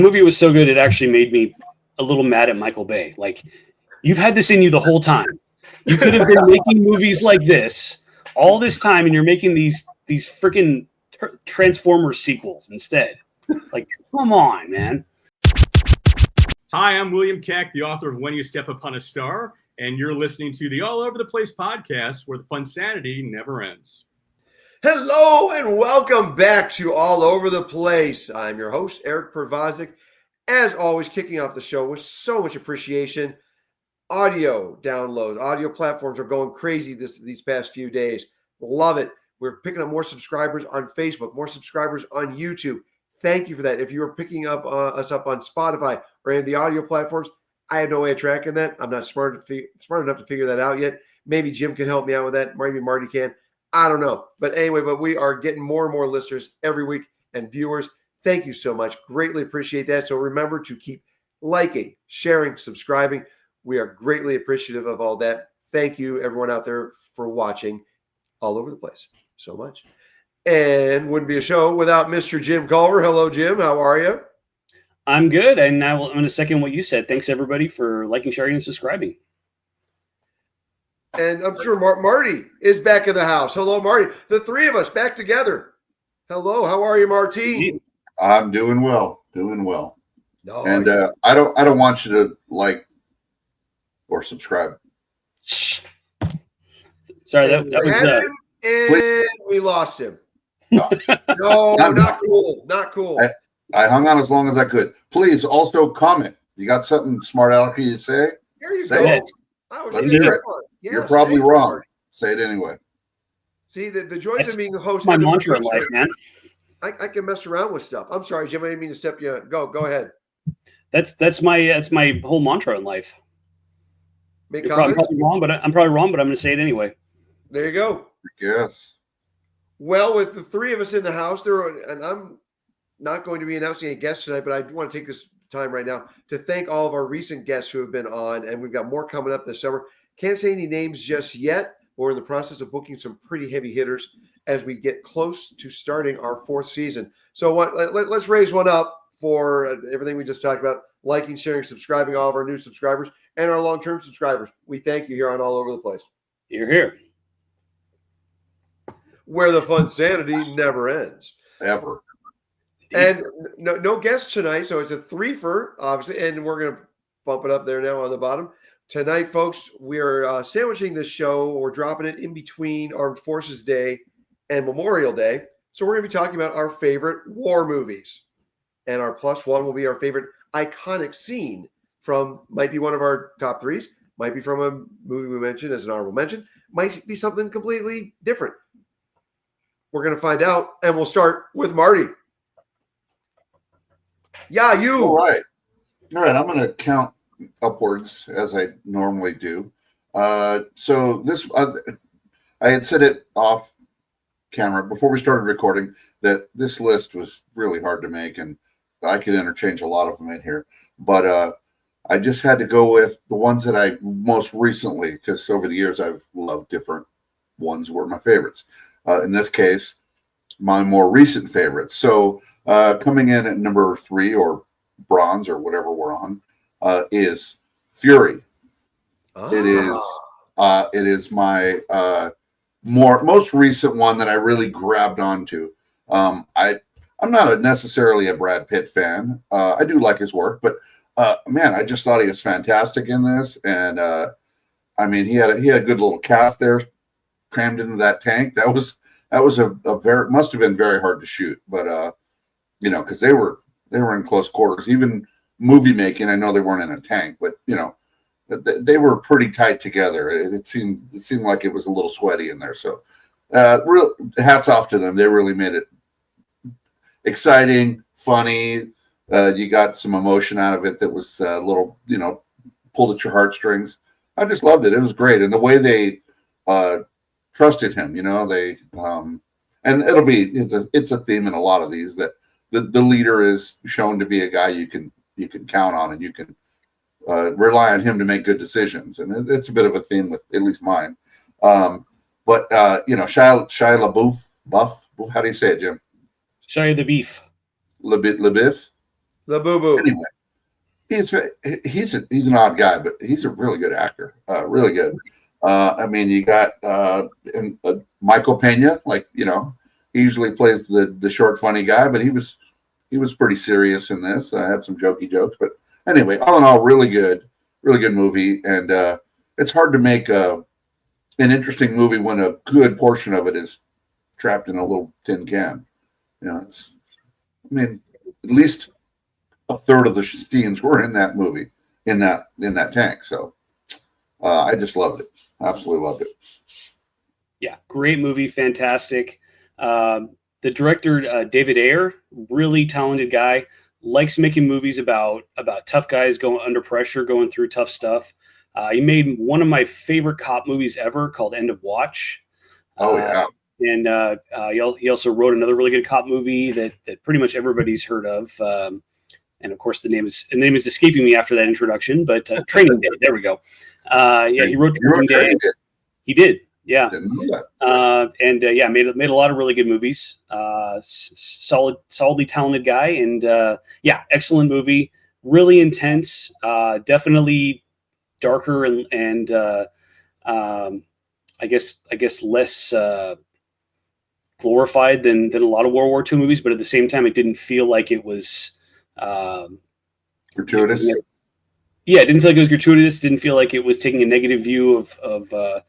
That movie was so good, it actually made me a little mad at Michael Bay. Like, you've had this in you the whole time. You could have been making movies like this all this time, and you're making these freaking Transformers sequels instead. Like, come on, man. Hi, I'm William Keck, the author of When You Step Upon a Star, and you're listening to the All Over the Place podcast, where the funsanity never ends. Hello and welcome back to All Over the Place. I'm your host, Eric Pervazic. As always, kicking off the show with so much appreciation. Audio downloads, audio platforms are going crazy these past few days. Love it. We're picking up more subscribers on Facebook, more subscribers on YouTube. Thank you for that. If you are picking up us up on Spotify or any of the audio platforms, I have no way of tracking that. I'm not smart enough to figure that out yet. Maybe Jim can help me out with that. Maybe Marty can. I don't know. But anyway, we are getting more and more listeners every week and viewers. Thank you so much. Greatly appreciate that. So remember to keep liking, sharing, subscribing. We are greatly appreciative of all that. Thank you, everyone out there, for watching All Over the Place so much. And wouldn't be a show without Mr. Jim Culver. Hello, Jim. How are you? I'm good. And I'm going to second what you said. Thanks, everybody, for liking, sharing, and subscribing. And I'm sure Marty is back in the house. Hello, Marty. The three of us back together. Hello, how are you, Marty? I'm doing well. Doing well. No, and I don't want you to like or subscribe. Shh. Sorry, that was and we lost him. No, not cool. Not cool. I hung on as long as I could. Please also comment. You got something smart alecky to say? There you say go. It. Let's hear it. Yes, you're probably wrong. Say it anyway. See, the joys of being a host. My mantra in life, man. I can mess around with stuff. I'm sorry, Jim. I didn't mean to step you. Go ahead. That's my whole mantra in life. Make I'm probably wrong, but I'm going to say it anyway. There you go. Yes. Well, with the three of us in the house, and I'm not going to be announcing any guests tonight, but I do want to take this time right now to thank all of our recent guests who have been on, and we've got more coming up this summer. Can't say any names just yet. We're in the process of booking some pretty heavy hitters as we get close to starting our fourth season. So let's raise one up for everything we just talked about, liking, sharing, subscribing, all of our new subscribers and our long-term subscribers. We thank you here on All Over the Place. You're here. Where the funsanity never ends. Ever. And no guests tonight, so it's a threefer, obviously, and we're going to bump it up there now on the bottom. Tonight, folks, we are sandwiching this show. We're dropping it in between Armed Forces Day and Memorial Day. So we're going to be talking about our favorite war movies. And our plus one will be our favorite iconic scene from, might be one of our top threes, might be from a movie we mentioned as an honorable mention, might be something completely different. We're going to find out, and we'll start with Marty. Yeah, you. All right. I'm going to count upwards as I normally do. So this, I had said it off camera before we started recording that this list was really hard to make, and I could interchange a lot of them in here. But I just had to go with the ones that I most recently, because over the years I've loved different ones were my favorites. In this case, my more recent favorites. So coming in at number 3 or bronze or whatever we're on is Fury. It is my most recent one that I really grabbed onto. I'm not necessarily a Brad Pitt fan. I do like his work, but man, I just thought he was fantastic in this. And I mean, he had a good little cast there crammed into that tank. That was must have been very hard to shoot, but because they were in close quarters. Even movie making, I know they weren't in a tank, but they were pretty tight together. It seemed like it was a little sweaty in there. So, real hats off to them. They really made it exciting, funny. You got some emotion out of it that was a little, pulled at your heartstrings. I just loved it. It was great, and the way they trusted him. And it's a theme in a lot of these that the leader is shown to be a guy you can count on, and you can rely on him to make good decisions. And it's a bit of a theme with at least mine. But Shia LaBeouf, how do you say it, Jim? Shia the Beef. LaBeouf? The Boo Boo. Anyway, he's an odd guy, but he's a really good actor. Really good. I mean, you got Michael Pena, like, you know, he usually plays the short, funny guy, but he was pretty serious in this. I had some jokey jokes, but anyway, all in all, really good movie. And it's hard to make an interesting movie when a good portion of it is trapped in a little tin can. You know, I mean, at least a third of the scenes were in that movie, in that tank. So I just loved it. Absolutely loved it. Yeah, great movie, fantastic. The director, David Ayer, really talented guy, likes making movies about tough guys going under pressure, going through tough stuff. He made one of my favorite cop movies ever called End of Watch. Oh, yeah. And he also wrote another really good cop movie that pretty much everybody's heard of. And of course, the name is escaping me after that introduction, but Training Day. There we go. Yeah, he wrote Training Day. He did. Yeah. And made a lot of really good movies. Solidly talented guy, and excellent movie. Really intense. Definitely darker and I guess less glorified than a lot of World War II movies, but at the same time, it didn't feel like it was gratuitous. It didn't feel like it was gratuitous. Didn't feel like it was taking a negative view of the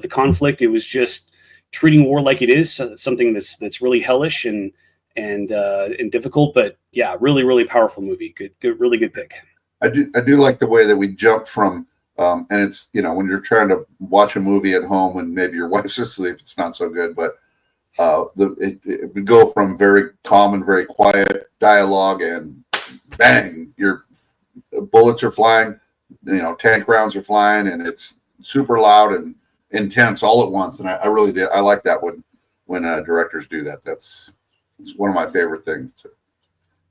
conflict. It was just treating war like it is, something that's really hellish and difficult. But yeah, really, really powerful movie. Good, really good pick. I do like the way that we jump from and it's, you know, when you're trying to watch a movie at home and maybe your wife's asleep, it's not so good, but it would go from very calm and very quiet dialogue and bang, your bullets are flying, you know, tank rounds are flying, and it's super loud and intense all at once. And I really did. I like that when directors do that. It's one of my favorite things,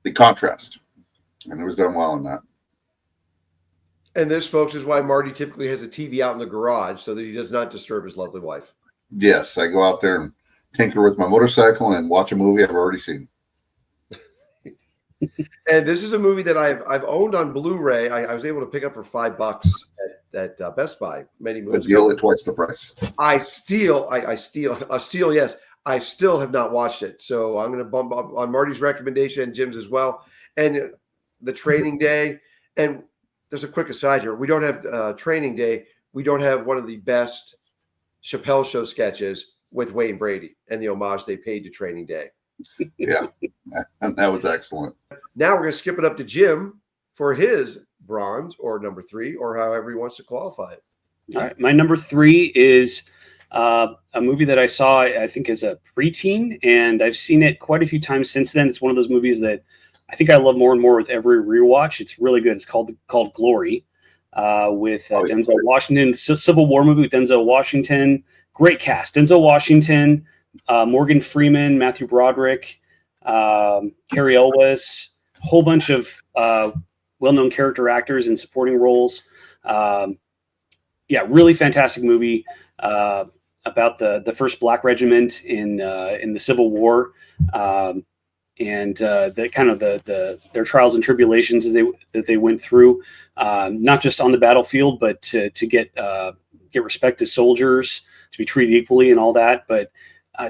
the contrast, and it was done well in that. And this, folks, is why Marty typically has a TV out in the garage so that he does not disturb his lovely wife. Yes, I go out there and tinker with my motorcycle and watch a movie I've already seen. And this is a movie that I've owned on Blu-ray. I was able to pick up for $5 at Best Buy many moons ago. At twice the price. I still have not watched it. So I'm going to bump up on Marty's recommendation and Jim's as well. And the Training Day. And there's a quick aside here. We don't have Training Day. We don't have one of the best Chappelle Show sketches with Wayne Brady and the homage they paid to Training Day. Yeah, and that was excellent. Now we're going to skip it up to Jim for his bronze or number 3, or however he wants to qualify it. All right, my number 3 is a movie that I saw, I think, as a preteen, and I've seen it quite a few times since then. It's one of those movies that I think I love more and more with every rewatch. It's really good. It's called Glory, with Denzel Washington. It's a Civil War movie with Denzel Washington. Great cast: Denzel Washington, Morgan Freeman, Matthew Broderick, Carrie Elwes, a whole bunch of well-known character actors in supporting roles. Really fantastic movie about the first Black regiment in the Civil War, and their trials and tribulations that they went through, not just on the battlefield, but to get respect as soldiers, to be treated equally, and all that. But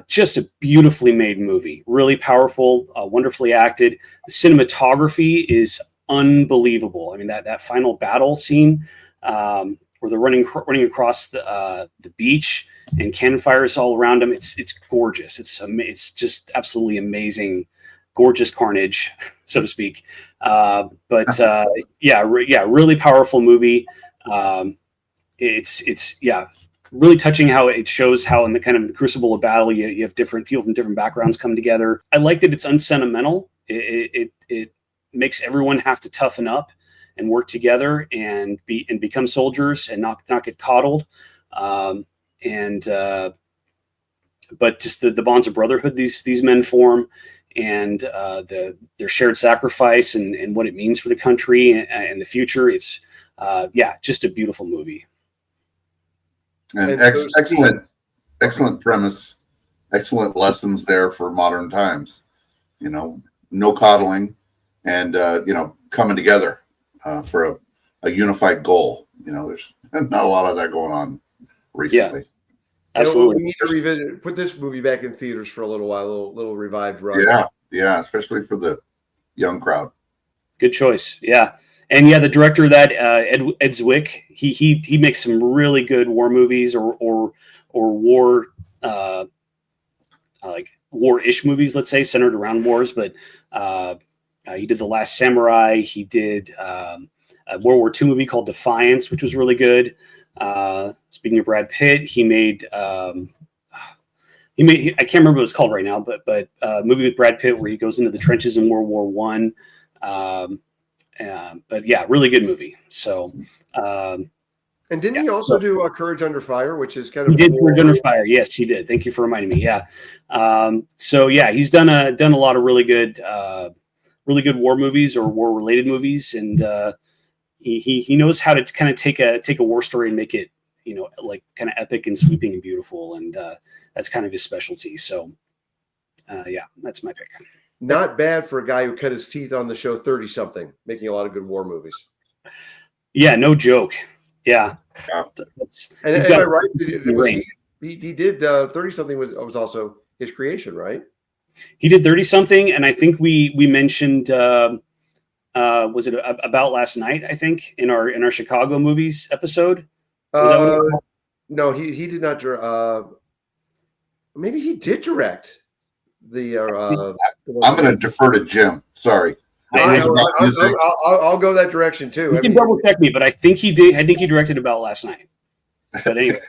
just a beautifully made movie, really powerful, wonderfully acted. The cinematography is unbelievable. I mean, that final battle scene where they're running across the beach and cannon fires all around them. It's gorgeous. It's just absolutely amazing, gorgeous carnage, so to speak. Really powerful movie. It's really touching how it shows how in the kind of the crucible of battle you have different people from different backgrounds come together. I like that it's unsentimental. It makes everyone have to toughen up and work together and become soldiers and not get coddled. But just the bonds of brotherhood these men form, and their shared sacrifice and what it means for the country and the future. It's just a beautiful movie. And excellent premise, excellent lessons there for modern times. You know, no coddling, and coming together for a unified goal. There's not a lot of that going on recently. Absolutely. We need to revisit, put this movie back in theaters for a little while, a little revived run. Yeah, especially for the young crowd. Good choice. Yeah. And the director of that, Ed Zwick, he makes some really good war movies or war like war-ish movies, let's say, centered around wars. But he did The Last Samurai. He did a World War II movie called Defiance, which was really good. Speaking of Brad Pitt, he made I can't remember what it's called right now, but a movie with Brad Pitt where he goes into the trenches in World War One. But yeah, really good movie. So, and didn't he also do Courage Under Fire, which is kind of he did Courage Under Fire? Yes, he did. Thank you for reminding me. Yeah. So yeah, he's done a lot of really good war movies or war related movies, and he knows how to kind of take a war story and make it like kind of epic and sweeping and beautiful, and that's kind of his specialty. So yeah, that's my pick. Not bad for a guy who cut his teeth on the show 30 something, making a lot of good war movies. Yeah, no joke. Yeah. And am I right? He did 30 something was also his creation, right? He did 30 something, and I think we mentioned was it About Last Night, I think, in our Chicago movies episode. No, he did not maybe he did direct the I'm going to defer to Jim. Sorry. I'll go that direction too. You can double check me, but I think he did. I think he directed About Last Night. But anyway,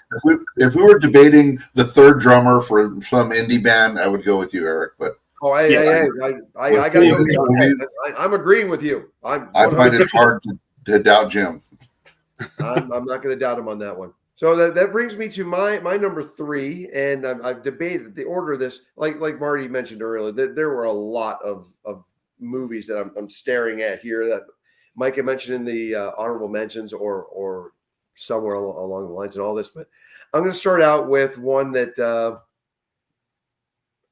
if we were debating the third drummer for some indie band, I would go with you, Eric. But I got I'm agreeing with you. I find it hard to doubt Jim. I'm not going to doubt him on that one. So that brings me to my number 3, and I've debated the order of this. Like Marty mentioned earlier, there were a lot of movies that I'm staring at here that Mike had mentioned in the honorable mentions or somewhere along the lines and all this. But I'm going to start out with one that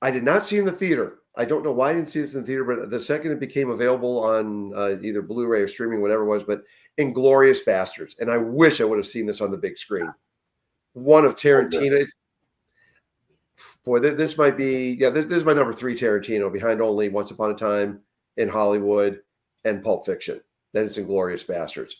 I did not see in the theater. I don't know why I didn't see this in the theater, but the second it became available on either Blu-ray or streaming, whatever it was, but Inglourious Bastards. And I wish I would have seen this on the big screen. One of Tarantino's. Boy, this might be, this is my number 3 Tarantino, behind only Once Upon a Time in Hollywood and Pulp Fiction. Then it's Inglourious Bastards.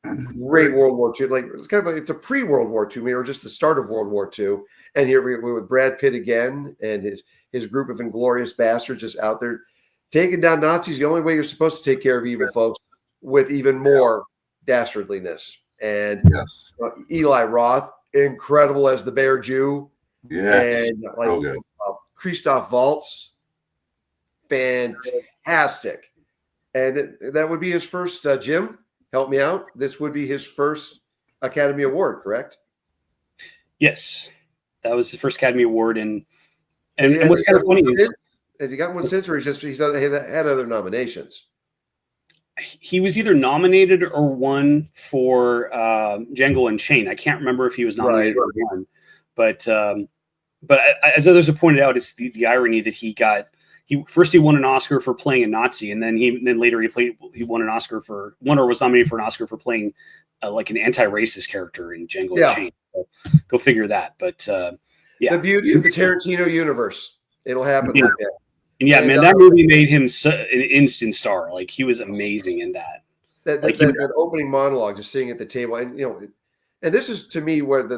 Great World War II. Like it's kind of it's a pre-World War II, or just the start of World War II. And here we're with Brad Pitt again and his group of Inglourious Bastards just out there taking down Nazis. The only way you're supposed to take care of evil folks, with even more dastardliness. And Eli Roth, incredible as the Bear Jew. Yes. And Christoph Waltz, fantastic. And that would be his first, Jim, help me out. This would be his first Academy Award, correct? Yes. That was his first Academy Award. And what's kind of funny is, has he gotten one since, or he's had other nominations? He was either nominated or won for Django Unchained. I can't remember if he was nominated or won, but as others have pointed out, it's the irony that he won an Oscar for playing a Nazi, and then later he won an Oscar or was nominated for an Oscar for playing like an anti-racist character in Django Unchained. So go figure that. But the beauty of the Tarantino universe, it'll happen like that. And that movie made him an instant star. Like he was amazing in that. That opening monologue, just sitting at the table, and and this is to me where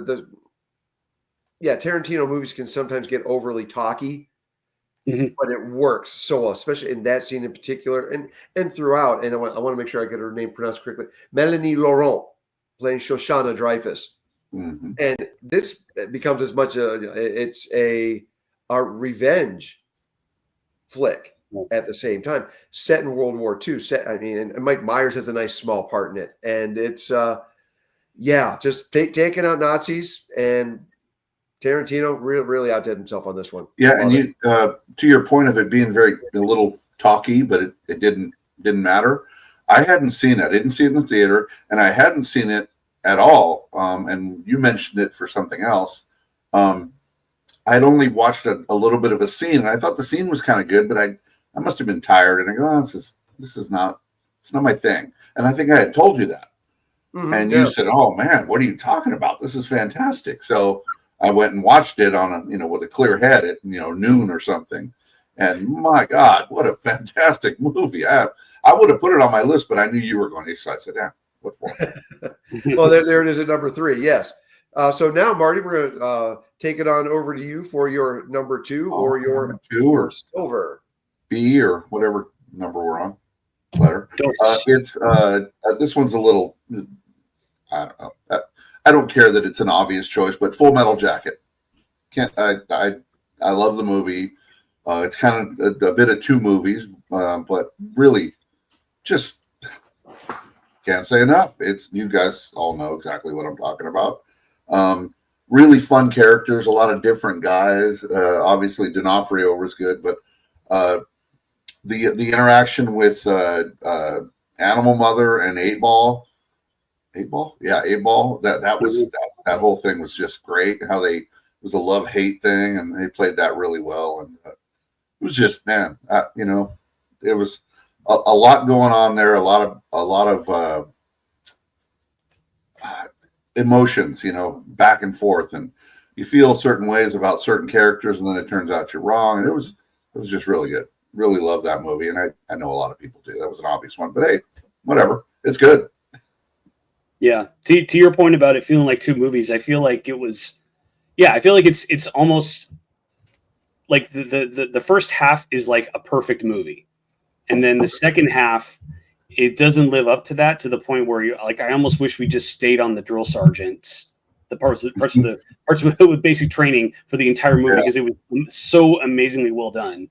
Tarantino movies can sometimes get overly talky, but it works so well, especially in that scene in particular, and throughout. And I want to make sure I get her name pronounced correctly. Melanie Laurent playing Shoshana Dreyfus, and this becomes as much it's a revenge flick at the same time, set in World War II. And Mike Myers has a nice small part in it, and it's just taking out Nazis, and Tarantino really outdid himself on this one. Yeah, and you to your point of it being a little talky, but it didn't matter. I hadn't seen it. I didn't see it in the theater, and I hadn't seen it at all. And you mentioned it for something else. I'd only watched a little bit of a scene, and I thought the scene was kind of good, but I must have been tired, and I go, this this is not, it's not my thing. And I think I had told you that. And you said, "Oh man, what are you talking about? This is fantastic." So I went and watched it on a, with a clear head at, noon or something. And my God, what a fantastic movie. I would have put it on my list, but I knew you were going to. So I said, "Yeah, what for?" Well, there it is at number 3. Yes. So now, Marty, we're going to take it on over to you for your number 2 or your silver. B or whatever number we're on. Letter. It's this one's a little, I don't know. I don't care that it's an obvious choice, but Full Metal Jacket. I love the movie. It's kind of a bit of 2 movies, but really, just can't say enough. You guys all know exactly what I'm talking about. Really fun characters, a lot of different guys. Obviously, D'Onofrio was good, but the interaction with Animal Mother and 8-Ball. 8-Ball? Yeah, 8-Ball. That whole thing was just great. How it was a love-hate thing, and they played that really well. And it was just, man, it was a lot going on there. A lot of emotions, back and forth, and you feel certain ways about certain characters, and then it turns out you're wrong. And it was just really good. Really love that movie, and I know a lot of people do. That was an obvious one, but hey, whatever. It's good. Yeah. To your point about it feeling like 2 movies, I feel like it was. Yeah, I feel like it's almost like the first half is like a perfect movie, and then the second half, it doesn't live up to that, to the point where you like. I almost wish we just stayed on the drill sergeants, the parts with basic training for the entire movie, because it was so amazingly well done.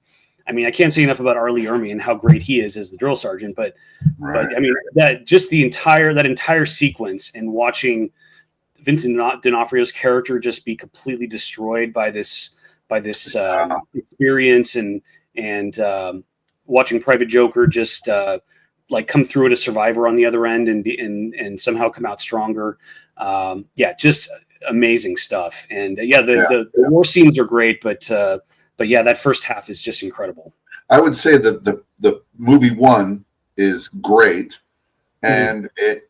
I mean, I can't say enough about Arlie Ermy and how great he is as the drill sergeant, but I mean that just that entire sequence, and watching Vincent D'Onofrio's character just be completely destroyed by this experience, and watching Private Joker just like come through it a survivor on the other end and somehow come out stronger. Just amazing stuff. And the war scenes are great, but yeah, that first half is just incredible. I would say that the movie 1 is great, and it,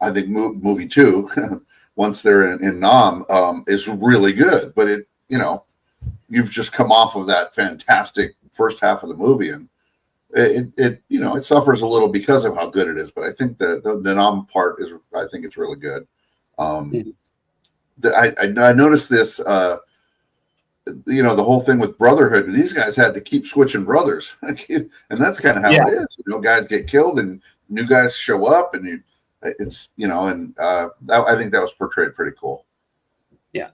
I think movie 2, once they're in Nam, is really good. But it, you've just come off of that fantastic first half of the movie, and it suffers a little because of how good it is. But I think the Nam part is, I think it's really good. I noticed this. The whole thing with Brotherhood, these guys had to keep switching brothers, and that's kind of how it is. Guys get killed and new guys show up, and I think that was portrayed pretty cool. Yeah,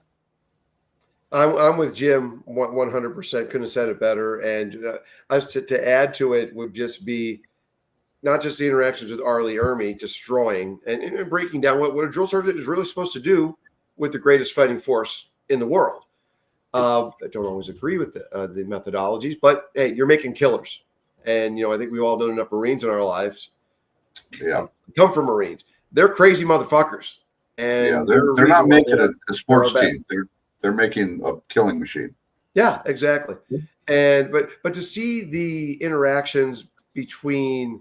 I'm with Jim 100%. Couldn't have said it better. And to add to it would just be not just the interactions with Arlie Ermy destroying and breaking down what a drill sergeant is really supposed to do with the greatest fighting force in the world. I don't always agree with the methodologies, but hey, you're making killers. And, I think we've all known enough Marines in our lives. Yeah. Come from Marines. They're crazy motherfuckers. And they're not making a sports team. They're making a killing machine. Yeah, exactly. And but to see the interactions between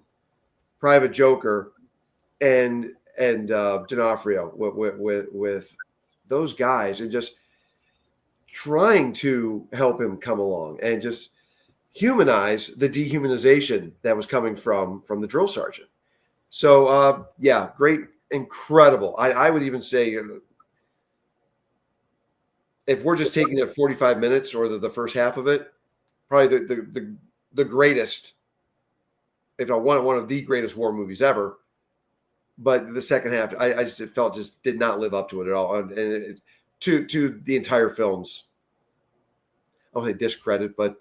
Private Joker and D'Onofrio with those guys, and just trying to help him come along and just humanize the dehumanization that was coming from the drill sergeant. So great, incredible. I would even say, if we're just taking it 45 minutes or the first half of it, probably the greatest, if not one of the greatest war movies ever. But the second half, I just felt just did not live up to it at all, and to the entire film's, I won't say discredit, but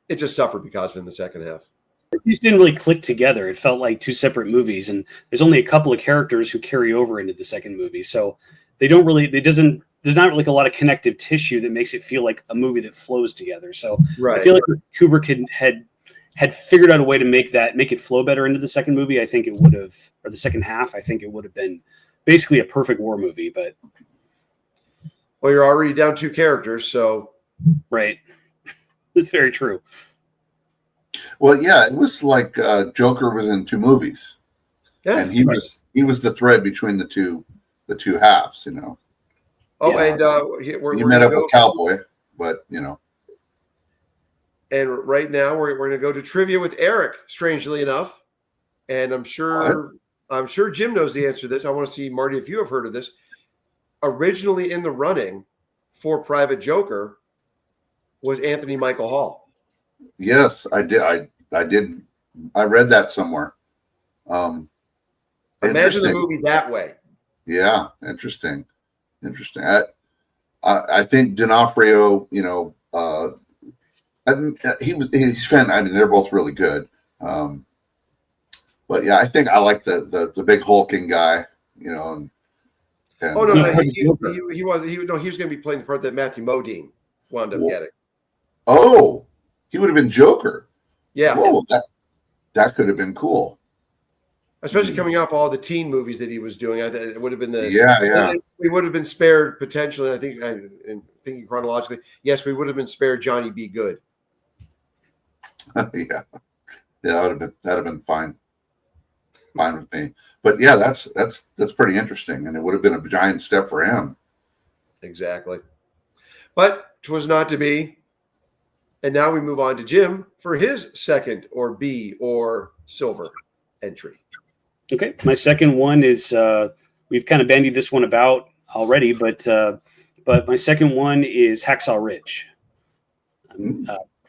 it just suffered because of it in the second half. It just didn't really click together. It felt like 2 separate movies, and there's only a couple of characters who carry over into the second movie, so there's not like a lot of connective tissue that makes it feel like a movie that flows together. So I feel like if Kubrick had figured out a way to make it flow better into the second movie, I think it would have, or the second half, I think it would have been basically a perfect war movie. But well, you're already down 2 characters, so right, it's very true. Well, yeah, it was like Joker was in two movies, Yeah. and he was the thread between the two halves. You know, Oh, Yeah. and we're you gonna met up go, with Cowboy, but you know, and right now we're going to go to trivia with Eric. Strangely enough, and I'm sure Jim knows the answer to this. I want to see, Marty, if you have heard of this. Originally in the running for Private Joker was Anthony Michael Hall. yes, I did. I did. I read that somewhere. Imagine the Interesting. movie that way. Yeah, interesting. I think D'Onofrio, you know, he's fan. I mean, they're both really good. But yeah, I think I like the big hulking guy, you know. And Oh no, Yeah. he was going to be playing the part that Matthew Modine wound up getting. Oh, he would have been Joker. Yeah, Whoa, that could have been cool. especially coming off all the teen movies that he was doing. I think it would have been Yeah. We would have been spared potentially. I think, and thinking chronologically, yes, we would have been spared Johnny B. Good. Yeah, that'd have been fine with me. But yeah, that's pretty interesting, and it would have been a giant step for him. Exactly, but 'twas not to be. And now we move on to Jim for his second or B or silver entry. Okay, my second one is we've kind of bandied this one about already, but my second one is Hacksaw Ridge.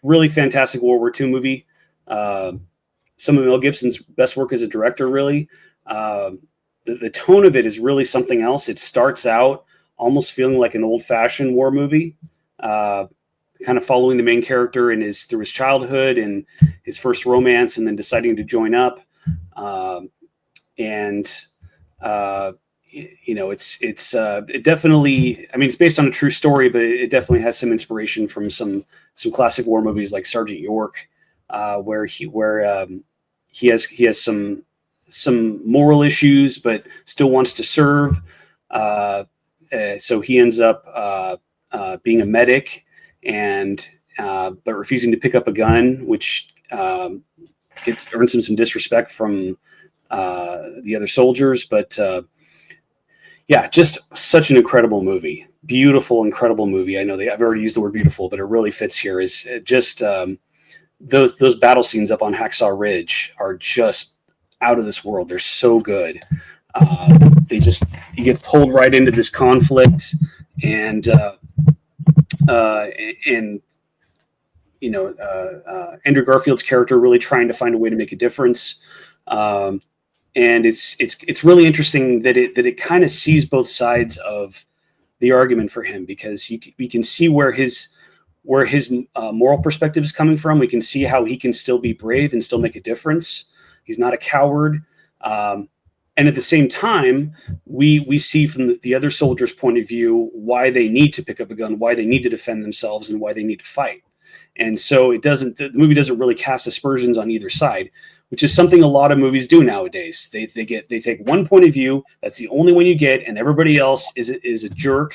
Really fantastic World War II movie. Some of Mel Gibson's best work as a director, really. The tone of it is really something else. It starts out almost feeling like an old-fashioned war movie, kind of following the main character through his childhood and his first romance, and then deciding to join up. You know, it definitely. I mean, it's based on a true story, but it definitely has some inspiration from some classic war movies like Sergeant York, where he has some moral issues, but still wants to serve. So he ends up being a medic, but refusing to pick up a gun, which earns him some disrespect from the other soldiers. But yeah, just such an incredible movie. Beautiful, incredible movie. I know I've already used the word beautiful, but it really fits here. Is just those battle scenes up on Hacksaw Ridge are just out of this world. They're so good. You get pulled right into this conflict, and you know, Andrew Garfield's character really trying to find a way to make a difference. And it's really interesting that it kind of sees both sides of the argument for him, because we can see where his moral perspective is coming from. We can see how he can still be brave and still make a difference. He's not a coward. And at the same time, we see from the other soldiers' point of view why they need to pick up a gun, why they need to defend themselves, and why they need to fight. And so the movie doesn't really cast aspersions on either side, which is something a lot of movies do nowadays. They take one point of view, that's the only one you get, and everybody else is a jerk,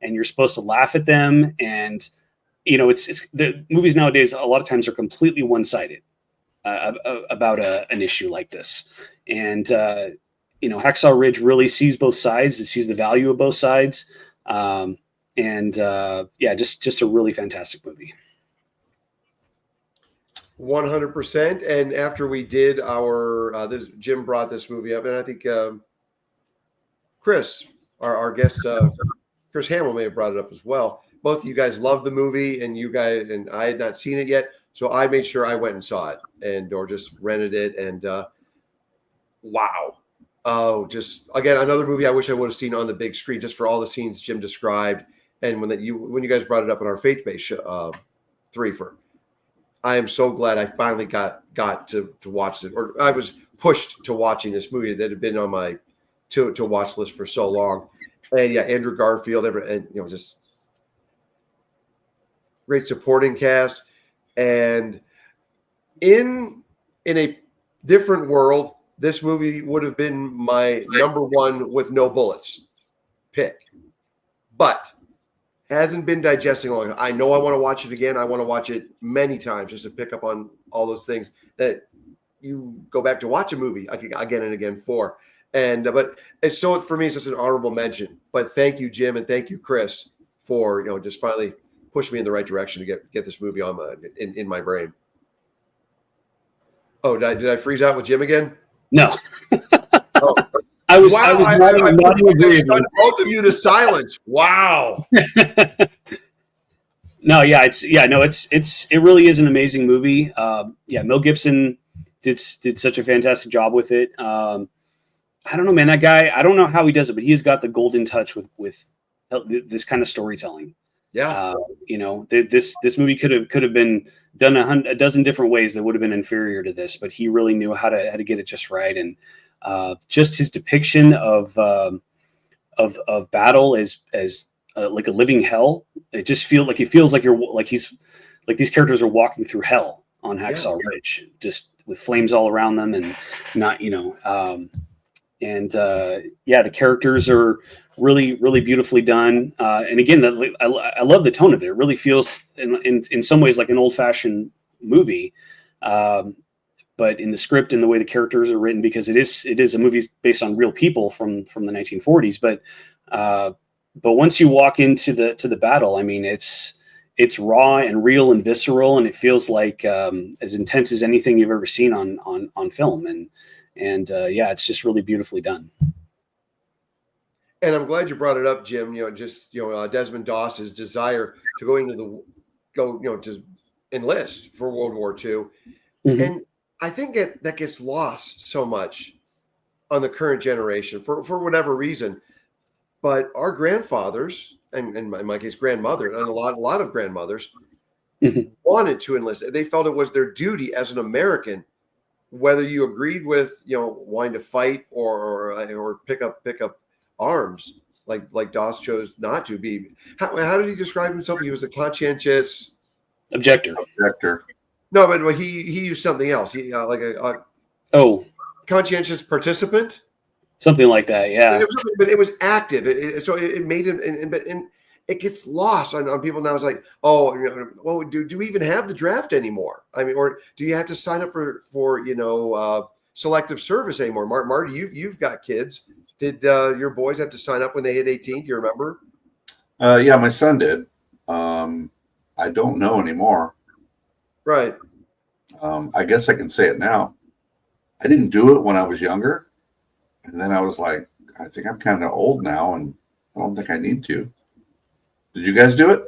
and you're supposed to laugh at them. And you know, it's the movies nowadays a lot of times are completely one-sided about an issue like this. And you know, Hacksaw Ridge really sees both sides. It sees the value of both sides. Yeah, just a really fantastic movie. 100%. And after we did our Jim brought this movie up, and I think Chris, our guest, Chris Hamill may have brought it up as well. Both of you guys loved the movie, and I had not seen it yet, so I made sure I went and saw it, or just rented it. And wow, just again another movie I wish I would have seen on the big screen, just for all the scenes Jim described. And when you guys brought it up in our faith-based show, Threefer, I am so glad I finally got to watch it, or I was pushed to watching this movie that had been on my to watch list for so long. And yeah, Andrew Garfield, and you know, just great supporting cast. And in a different world, this movie would have been my number one with no bullets pick, but hasn't been digesting long. I know I want to watch it again. I want to watch it many times just to pick up on all those things that you go back to watch a movie again and again for. And but it's so for me, it's just an honorable mention. But thank you, Jim, and thank you, Chris, for just finally pushing me in the right direction to get this movie on in my brain. Oh, did I freeze out with Jim again? No. Oh. I was Wow, nodding I both of you to silence. Wow. No, yeah, it really is an amazing movie. Mel Gibson did such a fantastic job with it. I don't know, man. That guy, I don't know how he does it, but he's got the golden touch with this kind of storytelling. Yeah. This movie could have been done a dozen different ways that would have been inferior to this, but he really knew how to get it just right. And just his depiction of battle as like a living hell. It feels like these characters are walking through hell on Hacksaw Ridge, just with flames all around them, and not the characters are really, really beautifully done. And again, I love the tone of it. It really feels in some ways like an old fashioned movie. But in the script and the way the characters are written, because it is a movie based on real people from the 1940s. But once you walk into the battle, I mean, it's raw and real and visceral, and it feels like as intense as anything you've ever seen on film. And it's just really beautifully done. And I'm glad you brought it up, Jim. Desmond Doss's desire to to enlist for World War II, Mm-hmm. and I think that gets lost so much on the current generation for whatever reason. But our grandfathers, and in my case, grandmother, and a lot of grandmothers Mm-hmm. wanted to enlist. They felt it was their duty as an American, whether you agreed with wanting to fight or pick up arms, like Doss chose not to be. How did he describe himself? He was a conscientious objector. No, but he used something else. He like a conscientious participant, something like that. Yeah, but it was active. So it made him, and it gets lost on people now. It's like, do we even have the draft anymore? I mean, or do you have to sign up for selective service anymore? Marty, you've got kids. Did your boys have to sign up when they hit 18? Do you remember? Yeah, my son did. I don't know anymore. Right. I guess I can say it now. I didn't do it when I was younger. And then I was like, I think I'm kind of old now, and I don't think I need to. Did you guys do it?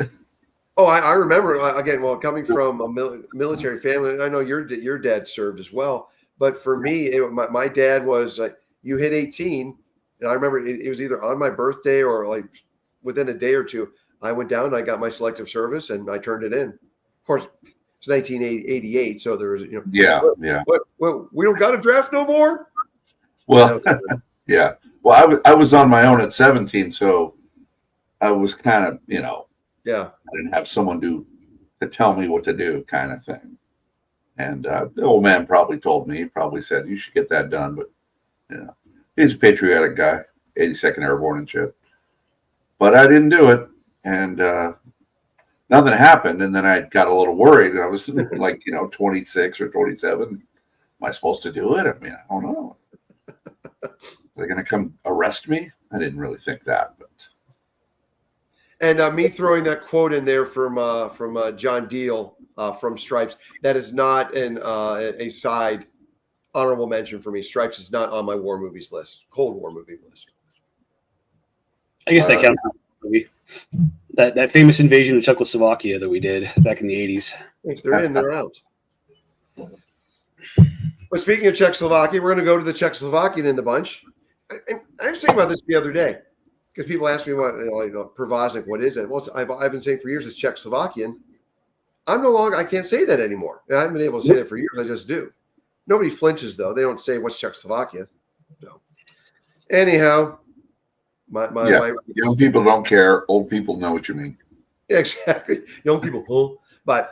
Oh, I remember, again, well, coming from a military family, I know your dad served as well. But for me, my dad was like, you hit 18. And I remember it was either on my birthday or like within a day or two. I went down and I got my selective service and I turned it in. Of course, it's 1988, so there was Yeah. What, we don't got a draft no more. Well, yeah. Well, I was on my own at 17, so I was kind of I didn't have someone to tell me what to do, kind of thing. And the old man probably told me. He probably said you should get that done, but he's a patriotic guy, 82nd Airborne and shit. But I didn't do it, and nothing happened. And then I got a little worried. I was like, 26 or 27. Am I supposed to do it? I mean, I don't know. Are they going to come arrest me? I didn't really think that, but. And me throwing that quote in there from John Deal from Stripes, that is not a side honorable mention for me. Stripes is not on my war movies list, Cold War movie list. I guess that counts. That famous invasion of Czechoslovakia that we did back in the 80s. They're in, they're out. But speaking of Czechoslovakia, we're going to go to the Czechoslovakian in the bunch. And I was thinking about this the other day because people ask me what Pervoznik, what is it? Well, I've been saying for years it's Czechoslovakian. I can't say that anymore. I haven't been able to say that for years. I just do. Nobody flinches though. They don't say what's Czechoslovakia. So anyhow, my young people don't care. Old people know what you mean. Yeah, exactly. Young people, but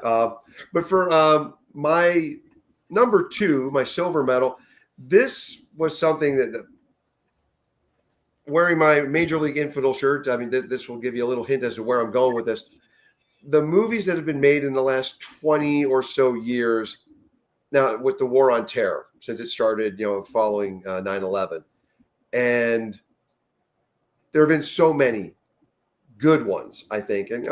for my number 2, my silver medal, this was something that wearing my Major League Infidel shirt, I mean, this will give you a little hint as to where I'm going with this. The movies that have been made in the last 20 or so years now with the war on terror, since it started, following 9/11, and there have been so many good ones, I think, and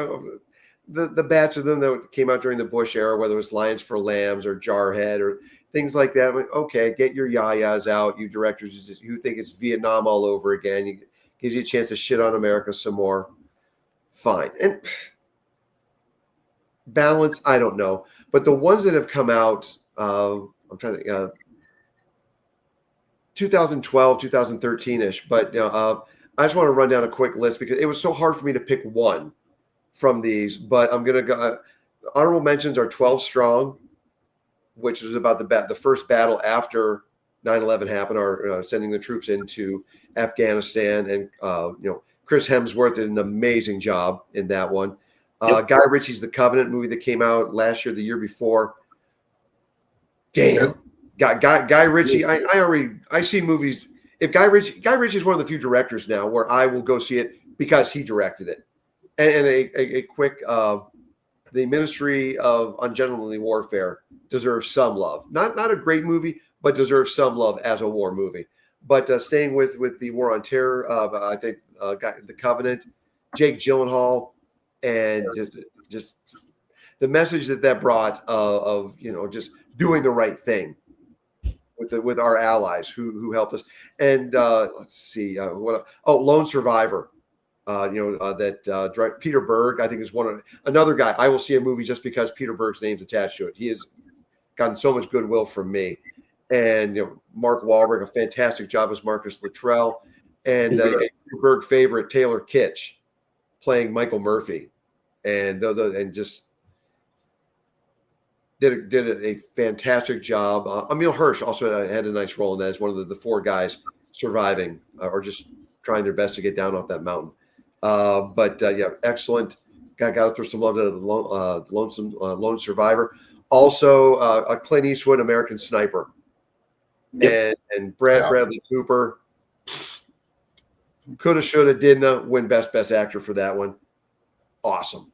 the batch of them that came out during the Bush era, whether it was Lions for Lambs or Jarhead or things like that. I'm like, okay, get your yayas out, you directors who think it's Vietnam all over again. Gives you a chance to shit on America some more. Fine. And balance, I don't know. But the ones that have come out, I'm trying to think, 2012, 2013-ish. But I just want to run down a quick list because it was so hard for me to pick one from these. But I'm going to go. Honorable mentions are 12 Strong, which is about the first battle after 9/11 happened, or sending the troops into Afghanistan. And, Chris Hemsworth did an amazing job in that one. Yep. Guy Ritchie's The Covenant movie that came out last year, the year before. Damn. Guy Ritchie, I see movies. If Guy Ritchie is one of the few directors now where I will go see it because he directed it. And a quick, the Ministry of Ungentlemanly Warfare deserves some love. Not a great movie, but deserves some love as a war movie. But staying with the war on terror, I think The Covenant, Jake Gyllenhaal, and just the message that brought of just doing the right thing with our allies who helped us. And let's see Lone Survivor. That Peter Berg, I think, is another guy. I will see a movie just because Peter Berg's name's attached to it. He has gotten so much goodwill from me. And Mark Wahlberg, a fantastic job as Marcus Luttrell, and a Peter Berg favorite, Taylor Kitsch, playing Michael Murphy, and just did a fantastic job. Emil Hirsch also had a nice role in that as one of the four guys surviving or just trying their best to get down off that mountain. Excellent. Got to throw some love to the Lone Survivor. Also, a Clint Eastwood, American Sniper. Yep. And Bradley Cooper. Coulda, shoulda, didn't win best actor for that one. Awesome.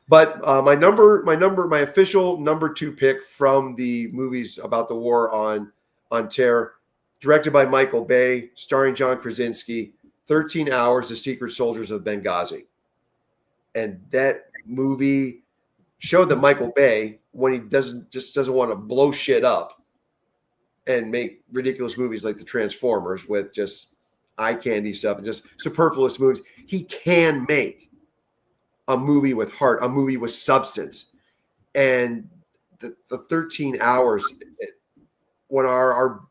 But my official number 2 pick from the movies about the war on terror, directed by Michael Bay, starring John Krasinski, 13 Hours, The Secret Soldiers of Benghazi. And that movie showed that Michael Bay, when he doesn't want to blow shit up and make ridiculous movies like the Transformers with just eye candy stuff and just superfluous movies, he can make a movie with heart, a movie with substance. And the 13 Hours, when our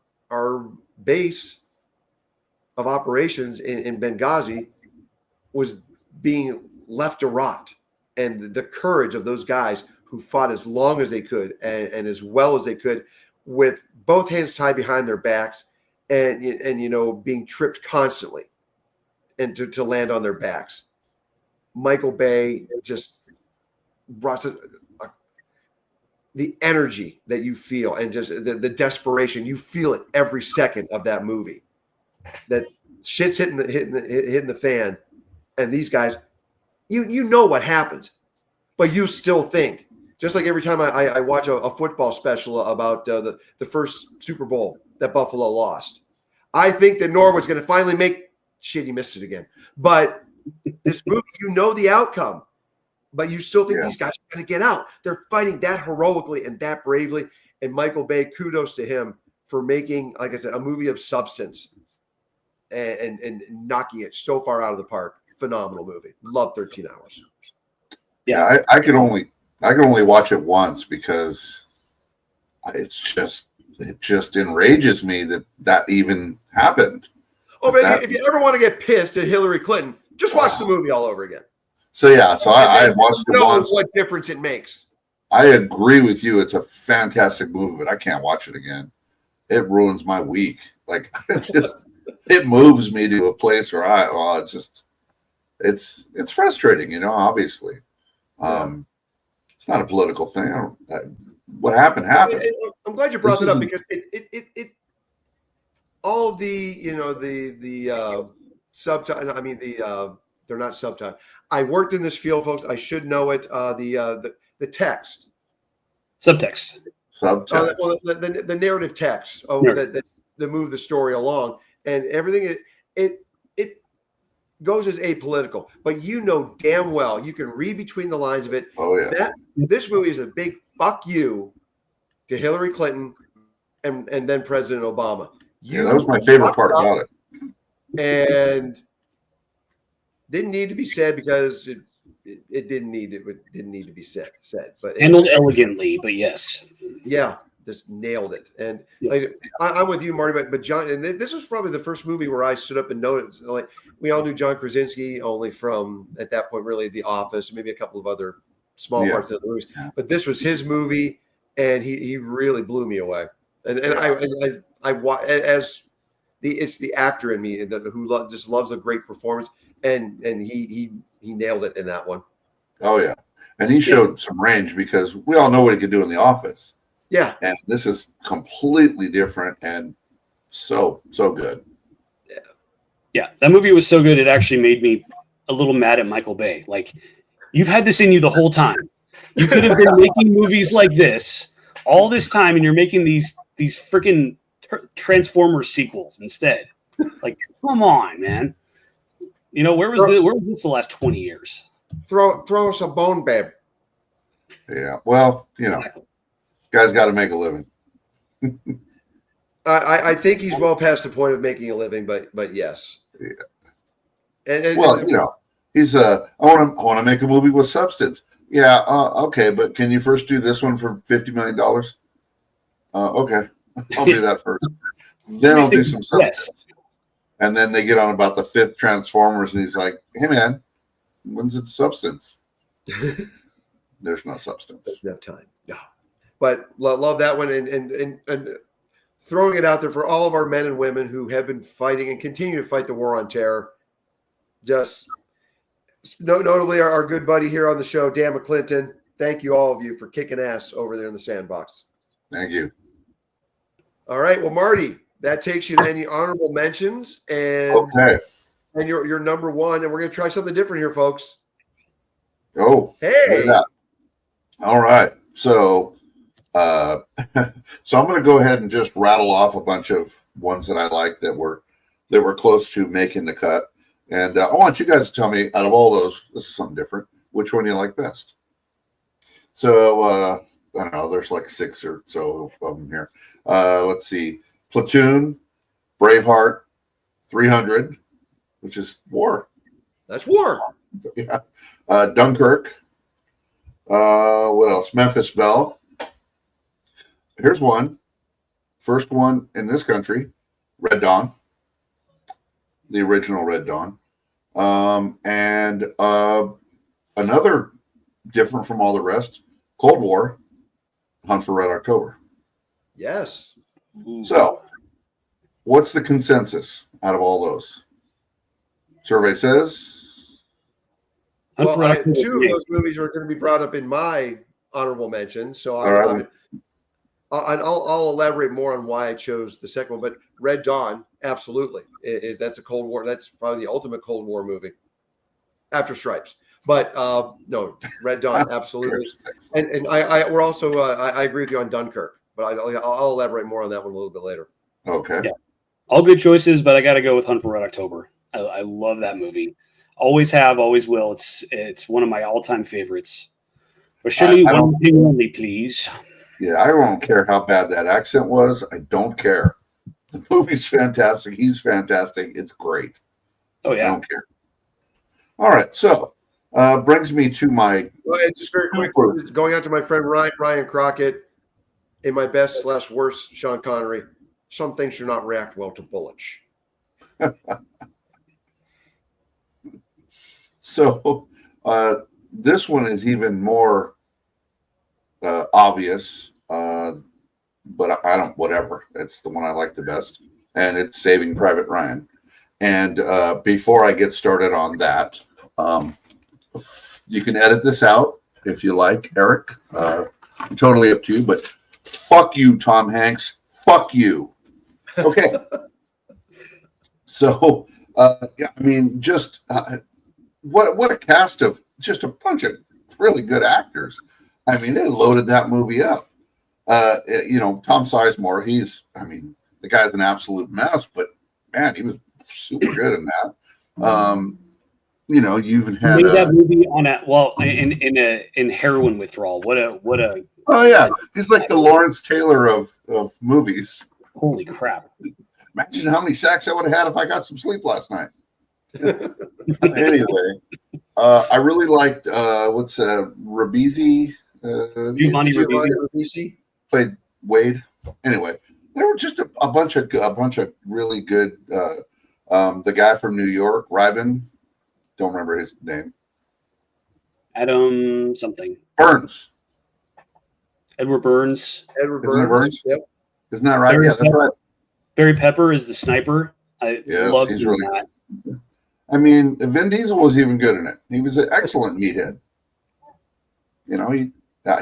base of operations in Benghazi was being left to rot, and the courage of those guys who fought as long as they could and as well as they could, with both hands tied behind their backs and being tripped constantly and to land on their backs. Michael Bay just brought the energy that you feel, and just the desperation. You feel it every second of that movie. That shit's hitting the fan, and these guys, you know what happens, but you still think. Just like every time I watch a football special about the first Super Bowl that Buffalo lost, I think that Norwood's going to finally make shit. He missed it again, but this movie, the outcome, but you still think these guys are going to get out. They're fighting that heroically and that bravely. And Michael Bay, kudos to him for making, like I said, a movie of substance and knocking it so far out of the park. Phenomenal movie. Love 13 Hours. Yeah, I can only watch it once because it just enrages me that even happened. Oh, man, if you ever want to get pissed at Hillary Clinton, just watch the movie all over again. So I watched it once. What difference it makes. I agree with you. It's a fantastic movie, but I can't watch it again. It ruins my week. Like it moves me to a place where it's frustrating, obviously. It's not a political thing. What happened. I'm glad you brought it up because it all the subtitle. I mean they're not subtitle. I worked in this field, folks. I should know it. The text, subtext. Subtext. Well, the narrative text that move the story along, and everything. It goes as apolitical, but you know damn well you can read between the lines of it. Oh yeah. That this movie is a big fuck you to Hillary Clinton and then President Obama. Yeah, that was my favorite part about it. And didn't need to be said because it didn't need to be said. But handled elegantly, but yes. Yeah, just nailed it. And like, I'm with you, Marty. But John, and this was probably the first movie where I stood up and noticed. Like we all knew John Krasinski only from at that point, really, The Office, maybe a couple of other small parts of the movies. But this was his movie, and he really blew me away. And it's the actor in me who just loves a great performance, and he nailed it in that one. Oh yeah, and he showed some range because we all know what he could do in The Office. Yeah, and this is completely different and so good. Yeah, that movie was so good it actually made me a little mad at Michael Bay. Like, you've had this in you the whole time. You could have been making movies like this all this time, and you're making these freaking Transformers sequels instead. Like, come on, man. You know, where was this the last 20 years? Throw us a bone, babe. Yeah, well, guys got to make a living. I think he's well past the point of making a living, but yes. Yeah. And well, he's I want to make a movie with substance. Yeah, okay, but can you first do this one for $50 million? Okay, I'll do that first. Then I'll do some substance. And then they get on about the 5th Transformers, and he's like, "Hey, man, when's the substance?" There's no substance. There's no time. No, but love that one, and throwing it out there for all of our men and women who have been fighting and continue to fight the war on terror. Just notably our good buddy here on the show, Dan McClinton. Thank you, all of you, for kicking ass over there in the sandbox. Thank you. All right, well, Marty, that takes you to any honorable mentions and your number one, and we're going to try something different here, folks. Oh, hey! All right, so so I'm going to go ahead and just rattle off a bunch of ones that I like that were close to making the cut, and I want you guys to tell me, out of all those, this is something different, which one you like best. So I don't know, there's like 6 or so of them here. Let's see. Platoon, Braveheart, 300, which is war. That's war. Yeah. Dunkirk. What else? Memphis Belle. Here's one. First one in this country, Red Dawn. The original Red Dawn. And another different from all the rest, Cold War, Hunt for Red October. Yes. So, what's the consensus out of all those? Survey says. Well, 2 of those movies are going to be brought up in my honorable mentions, so I'll elaborate more on why I chose the second one. But Red Dawn, absolutely, that's a Cold War. That's probably the ultimate Cold War movie after Stripes. But no, Red Dawn, absolutely. And we're also I agree with you on Dunkirk. But I'll elaborate more on that one a little bit later. Okay. Yeah. All good choices, but I got to go with Hunt for Red October. I love that movie. Always have, always will. It's one of my all-time favorites. But Shirley, one thing only, please. Yeah, I don't care how bad that accent was. I don't care. The movie's fantastic. He's fantastic. It's great. Oh, yeah. I don't care. All right, so brings me to my... Well, just very quick, going out to my friend Ryan Crockett, in my best / worst, Sean Connery, some things do not react well to bullets. So this one is even more obvious, but I don't, whatever. It's the one I like the best, and it's Saving Private Ryan. And before I get started on that, you can edit this out if you like, Eric. Totally up to you, but fuck you, Tom Hanks. Fuck you. Okay. So, yeah, I mean, just what a cast of just a bunch of really good actors. I mean, they loaded that movie up. Tom Sizemore, the guy's an absolute mess, but man, he was super good in that. You even had made that movie in heroin withdrawal. What a oh yeah, he's like the Lawrence Taylor of movies. Holy crap! Imagine how many sacks I would have had if I got some sleep last night. Anyway, I really liked Ribisi. Giovanni Ribisi played Wade. Anyway, there were just a bunch of really good. The guy from New York, Ryben, don't remember his name. Adam something. Burns. Edward Burns. Edward Burns. Yep. Isn't that right? Yeah, that's right. Barry Pepper is the sniper. I love he's really that. I mean, Vin Diesel was even good in it. He was an excellent meathead.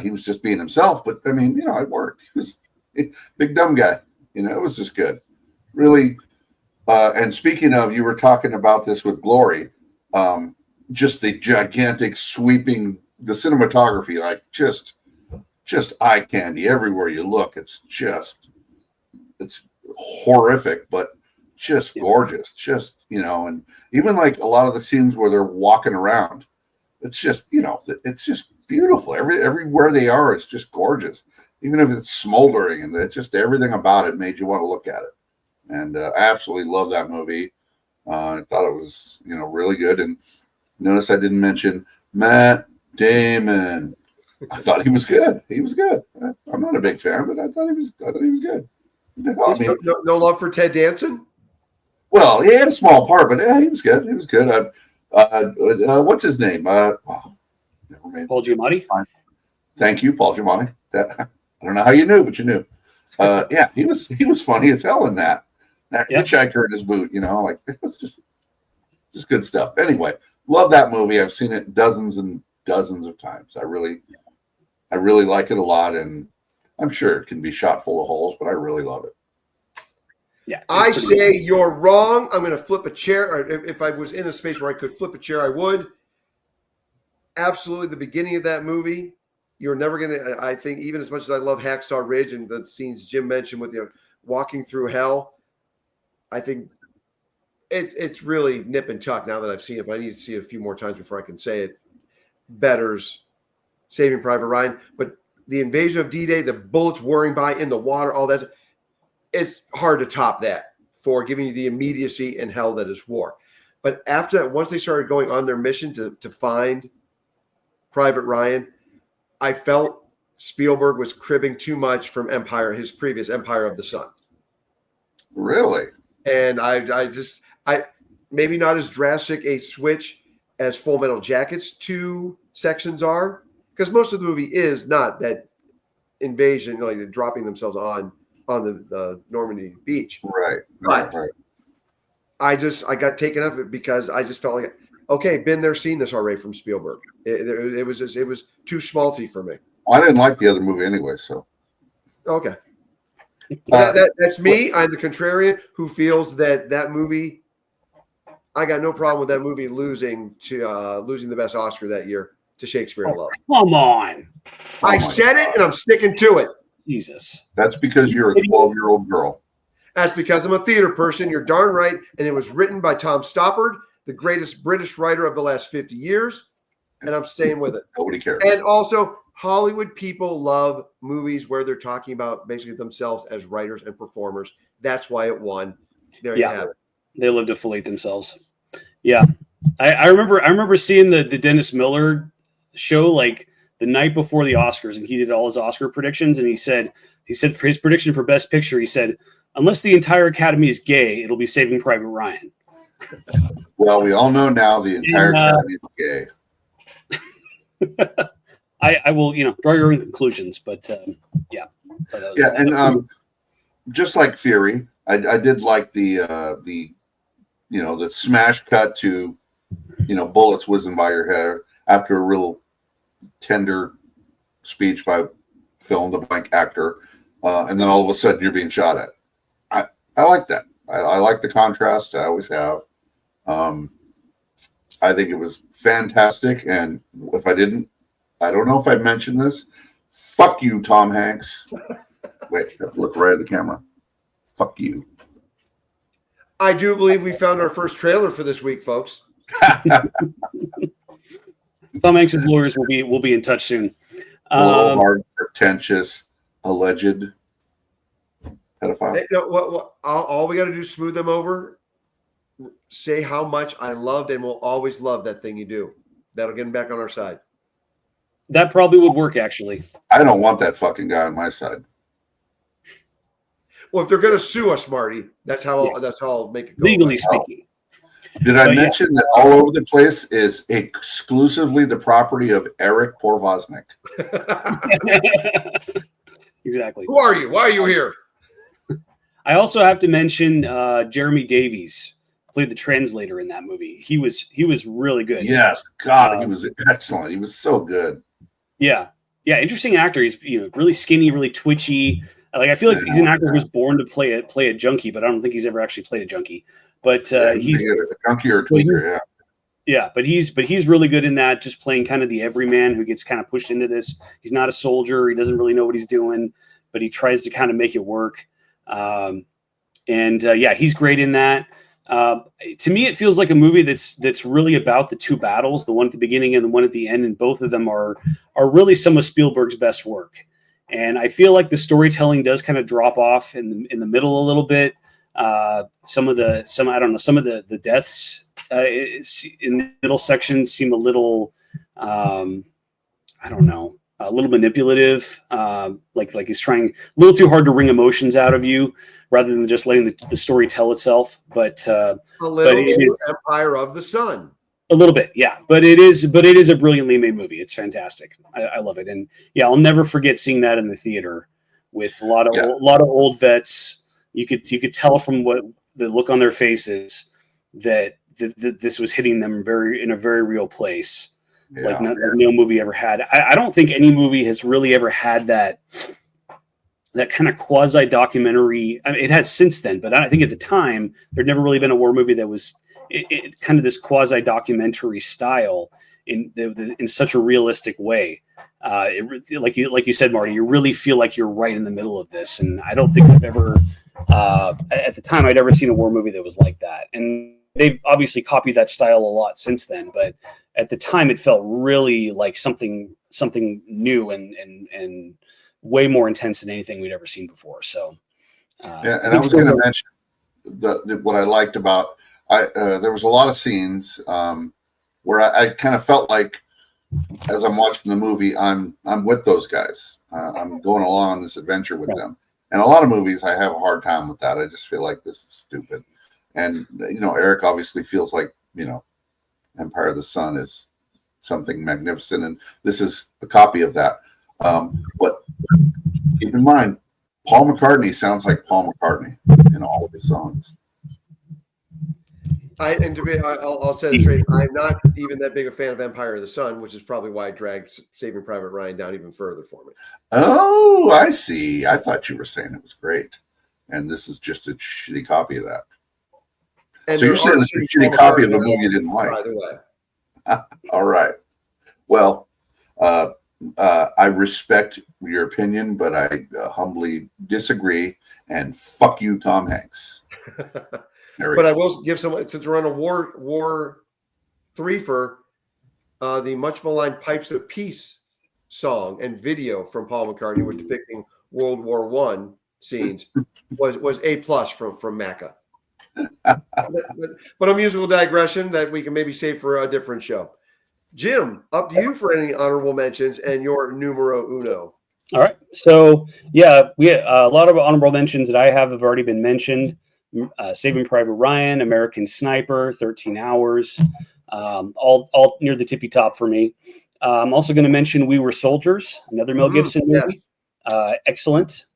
He was just being himself, but I mean, it worked. He was a big dumb guy. It was just good. Really. And speaking of, you were talking about this with Glory, just the gigantic sweeping, the cinematography, like just eye candy everywhere you look. It's horrific, but just gorgeous. And even like a lot of the scenes where they're walking around, it's just, it's just beautiful. Everywhere they are, it's just gorgeous. Even if it's smoldering, and it's just everything about it made you want to look at it. And I absolutely love that movie. I thought it was, really good. And notice I didn't mention Matt Damon. I thought he was good. He was good. I'm not a big fan, but I thought he was good. No love for Ted Danson? Well, he had a small part, but he was good. He was good. What's his name? Never mind. Paul Giamatti. Thank you, Paul Giamatti. I don't know how you knew, but you knew. Yeah, he was funny as hell in that. That hitchhiker in his boot, it was just good stuff. Anyway, love that movie. I've seen it dozens and dozens of times. I really like it a lot, and I'm sure it can be shot full of holes, but I really love it. Yeah, I say you're wrong. I'm going to flip a chair. Or if I was in a space where I could flip a chair, I would. Absolutely, the beginning of that movie, you're never going to. I think even as much as I love Hacksaw Ridge and the scenes Jim mentioned with walking through hell, I think it's really nip and tuck now that I've seen it, but I need to see it a few more times before I can say it betters Saving Private Ryan. But the invasion of D-Day, the bullets whirring by in the water, all that, it's hard to top that for giving you the immediacy and hell that is war. But after that, once they started going on their mission to find Private Ryan, I felt Spielberg was cribbing too much from Empire, his previous Empire of the Sun. Really? And I maybe not as drastic a switch as Full Metal Jacket's two sections are, because most of the movie is not that invasion, like dropping themselves on the Normandy beach. Right. But right. I got taken up it because I just felt like, okay, been there, seen this already from Spielberg. It was too schmaltzy for me. I didn't like the other movie anyway, so. Okay. That's me. I'm the contrarian who feels that movie. I got no problem with that movie losing the best Oscar that year to Shakespeare in Love. Come on. I said it, and I'm sticking to it. Jesus. That's because you're a 12-year-old girl. That's because I'm a theater person. You're darn right. And it was written by Tom Stoppard, the greatest British writer of the last 50 years. And I'm staying with it. Nobody cares. And also, Hollywood people love movies where they're talking about basically themselves as writers and performers. That's why it won. There you have it. They love to fillet themselves. Yeah. I remember seeing the Dennis Miller show like the night before the Oscars, and he did all his Oscar predictions, and he said for his prediction for Best Picture, he said, unless the entire Academy is gay, it'll be Saving Private Ryan. Well, we all know now the entire Academy is gay. I will, draw your own conclusions, but yeah. Yeah, and just like Fury, I did like the smash cut to, bullets whizzing by your head after a real tender speech by fill in the blank actor, and then all of a sudden you're being shot at. I like that. I like the contrast. I always have. I think it was fantastic, and if I didn't, I don't know if I mentioned this. Fuck you, Tom Hanks. Wait, look right at the camera. Fuck you. I do believe we found our first trailer for this week, folks. Tom Hanks' lawyers will be in touch soon. Blowhard, pretentious, alleged pedophile. Hey, what, all we got to do is smooth them over, say how much I loved and will always love that thing you do. That'll get him back on our side. That probably would work, actually. I don't want that fucking guy on my side. Well, if they're going to sue us, Marty, that's how I'll make it go. Legally speaking. Did I mention that All Over the Place is exclusively the property of Eric Porvoznik? Exactly. Who are you? Why are you here? I also have to mention Jeremy Davies played the translator in that movie. He was really good. Yes, God, he was excellent. He was so good. Yeah. Interesting actor. He's really skinny, really twitchy. Like I feel like he's an actor who's born to play a junkie, but I don't think he's ever actually played a junkie. But he's a junkie or a tweaker. Yeah, but he's really good in that, just playing kind of the everyman who gets kind of pushed into this. He's not a soldier. He doesn't really know what he's doing, but he tries to kind of make it work. He's great in that. To me, it feels like a movie that's really about the two battles, the one at the beginning and the one at the end, and both of them are really some of Spielberg's best work. And I feel like the storytelling does kind of drop off in the middle a little bit. Some of the deaths in the middle section seem a little, a little manipulative. Like he's trying a little too hard to wring emotions out of you rather than just letting the story tell itself. But a little too Empire of the Sun. A little bit, yeah. But it is a brilliantly made movie. It's fantastic. I love it. And yeah, I'll never forget seeing that in the theater with a lot of old vets. You could tell from what the look on their faces that this was hitting them in a very real place. Yeah. Like no movie ever had. I don't think any movie has really ever had that kind of quasi documentary. I mean, it has since then, but I think at the time there'd never really been a war movie that was it kind of this quasi documentary style in such a realistic way. Like you said, Marty, you really feel like you're right in the middle of this, and I don't think I've ever at the time I'd ever seen a war movie that was like that. And they've obviously copied that style a lot since then, but at the time it felt really like something new and way more intense than anything we'd ever seen before. So and I was going to mention what I liked about there was a lot of scenes where I kind of felt like as I'm watching the movie, I'm with those guys. I'm going along on this adventure with them. And a lot of movies, I have a hard time with that. I just feel like this is stupid. And, Eric obviously feels like, Empire of the Sun is something magnificent. And this is a copy of that. But keep in mind, Paul McCartney sounds like Paul McCartney in all of his songs. I'll say it straight. I'm not even that big a fan of Empire of the Sun, which is probably why I dragged Saving Private Ryan down even further for me. Oh, I see. I thought you were saying it was great, and this is just a shitty copy of that. And so you're saying it's a shitty copy of a movie you didn't like? By the way. All right. Well, I respect your opinion, but I humbly disagree. And fuck you, Tom Hanks. But I will give someone, since we're on a war threefer, the much maligned Pipes of Peace song and video from Paul McCartney with depicting World War I scenes was A+ from Macca. But a musical digression that we can maybe save for a different show. Jim, up to you for any honorable mentions and your numero uno. All right. So yeah, we a lot of honorable mentions that I have already been mentioned. Saving Private Ryan, American Sniper, 13 Hours, all near the tippy top for me. I'm also going to mention We Were Soldiers, another Mel Gibson movie. Excellent.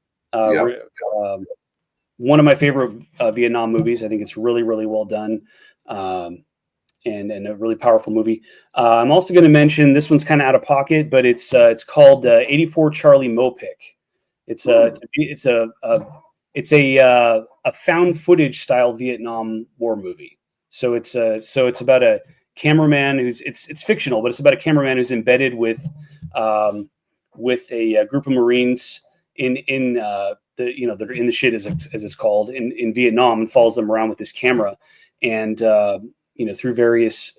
One of my favorite Vietnam movies. I think it's really, really well done, and a really powerful movie. I'm also going to mention, this one's kind of out of pocket, but it's called 84 Charlie Mopic. It's a found footage style Vietnam War movie. So it's about a cameraman it's fictional, but it's about a cameraman who's embedded with with a group of Marines in they're in the shit as it's called in Vietnam, and follows them around with this camera, and through various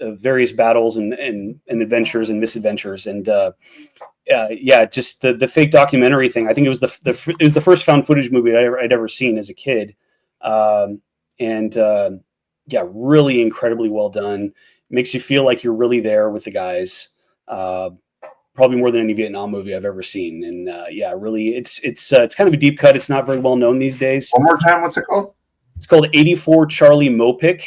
battles and adventures and misadventures, and just the fake documentary thing. I think it was the first found footage movie I'd ever seen as a kid, really incredibly well done. Makes you feel like you're really there with the guys. Probably more than any Vietnam movie I've ever seen, and really, it's kind of a deep cut. It's not very well known these days. One more time, what's it called? It's called 84 Charlie Mopic.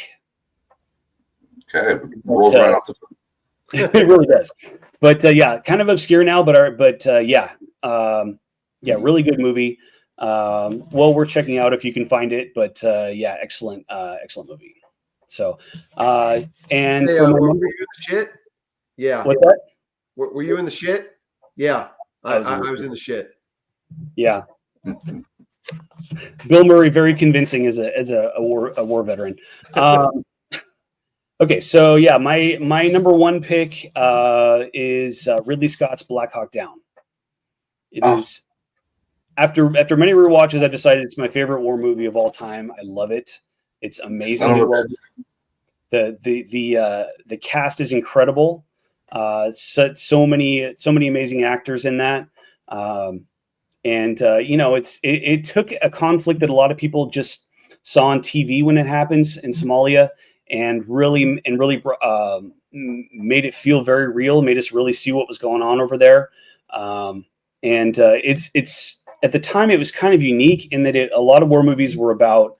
Okay, rolls right off the tongue. It really does. But kind of obscure now, but really good movie. Well worth checking out if you can find it. But excellent movie. So, and hey, for were you in the shit? Yeah. What's that? Were you in the shit? Yeah, I was in the shit. Yeah. Bill Murray, very convincing as a war veteran. Okay, so my number one pick is Ridley Scott's Black Hawk Down. It is after many rewatches, I decided it's my favorite war movie of all time. I love it. It's amazing. The cast is incredible. So many amazing actors in that. It took a conflict that a lot of people just saw on TV when it happens in Somalia, and really made it feel very real, made us really see what was going on over there. It's at the time it was kind of unique in that a lot of war movies were about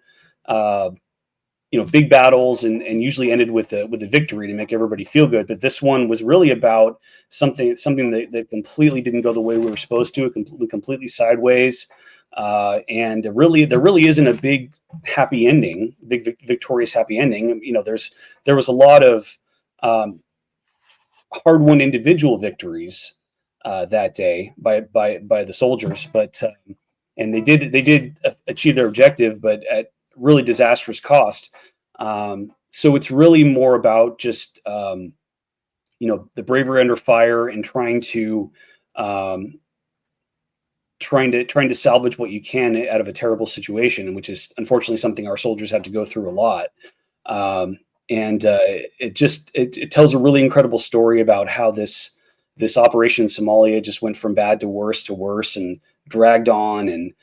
big battles and usually ended with a victory to make everybody feel good. But this one was really about something that completely didn't go the way we were supposed to. It completely sideways. And there really isn't a big happy ending, big victorious happy ending. There was a lot of hard-won individual victories that day by the soldiers, but and they did achieve their objective, but at really disastrous cost. So it's really more about just the bravery under fire and trying to salvage what you can out of a terrible situation, which is unfortunately something our soldiers have to go through a lot. It tells a really incredible story about how this operation in Somalia just went from bad to worse and dragged on.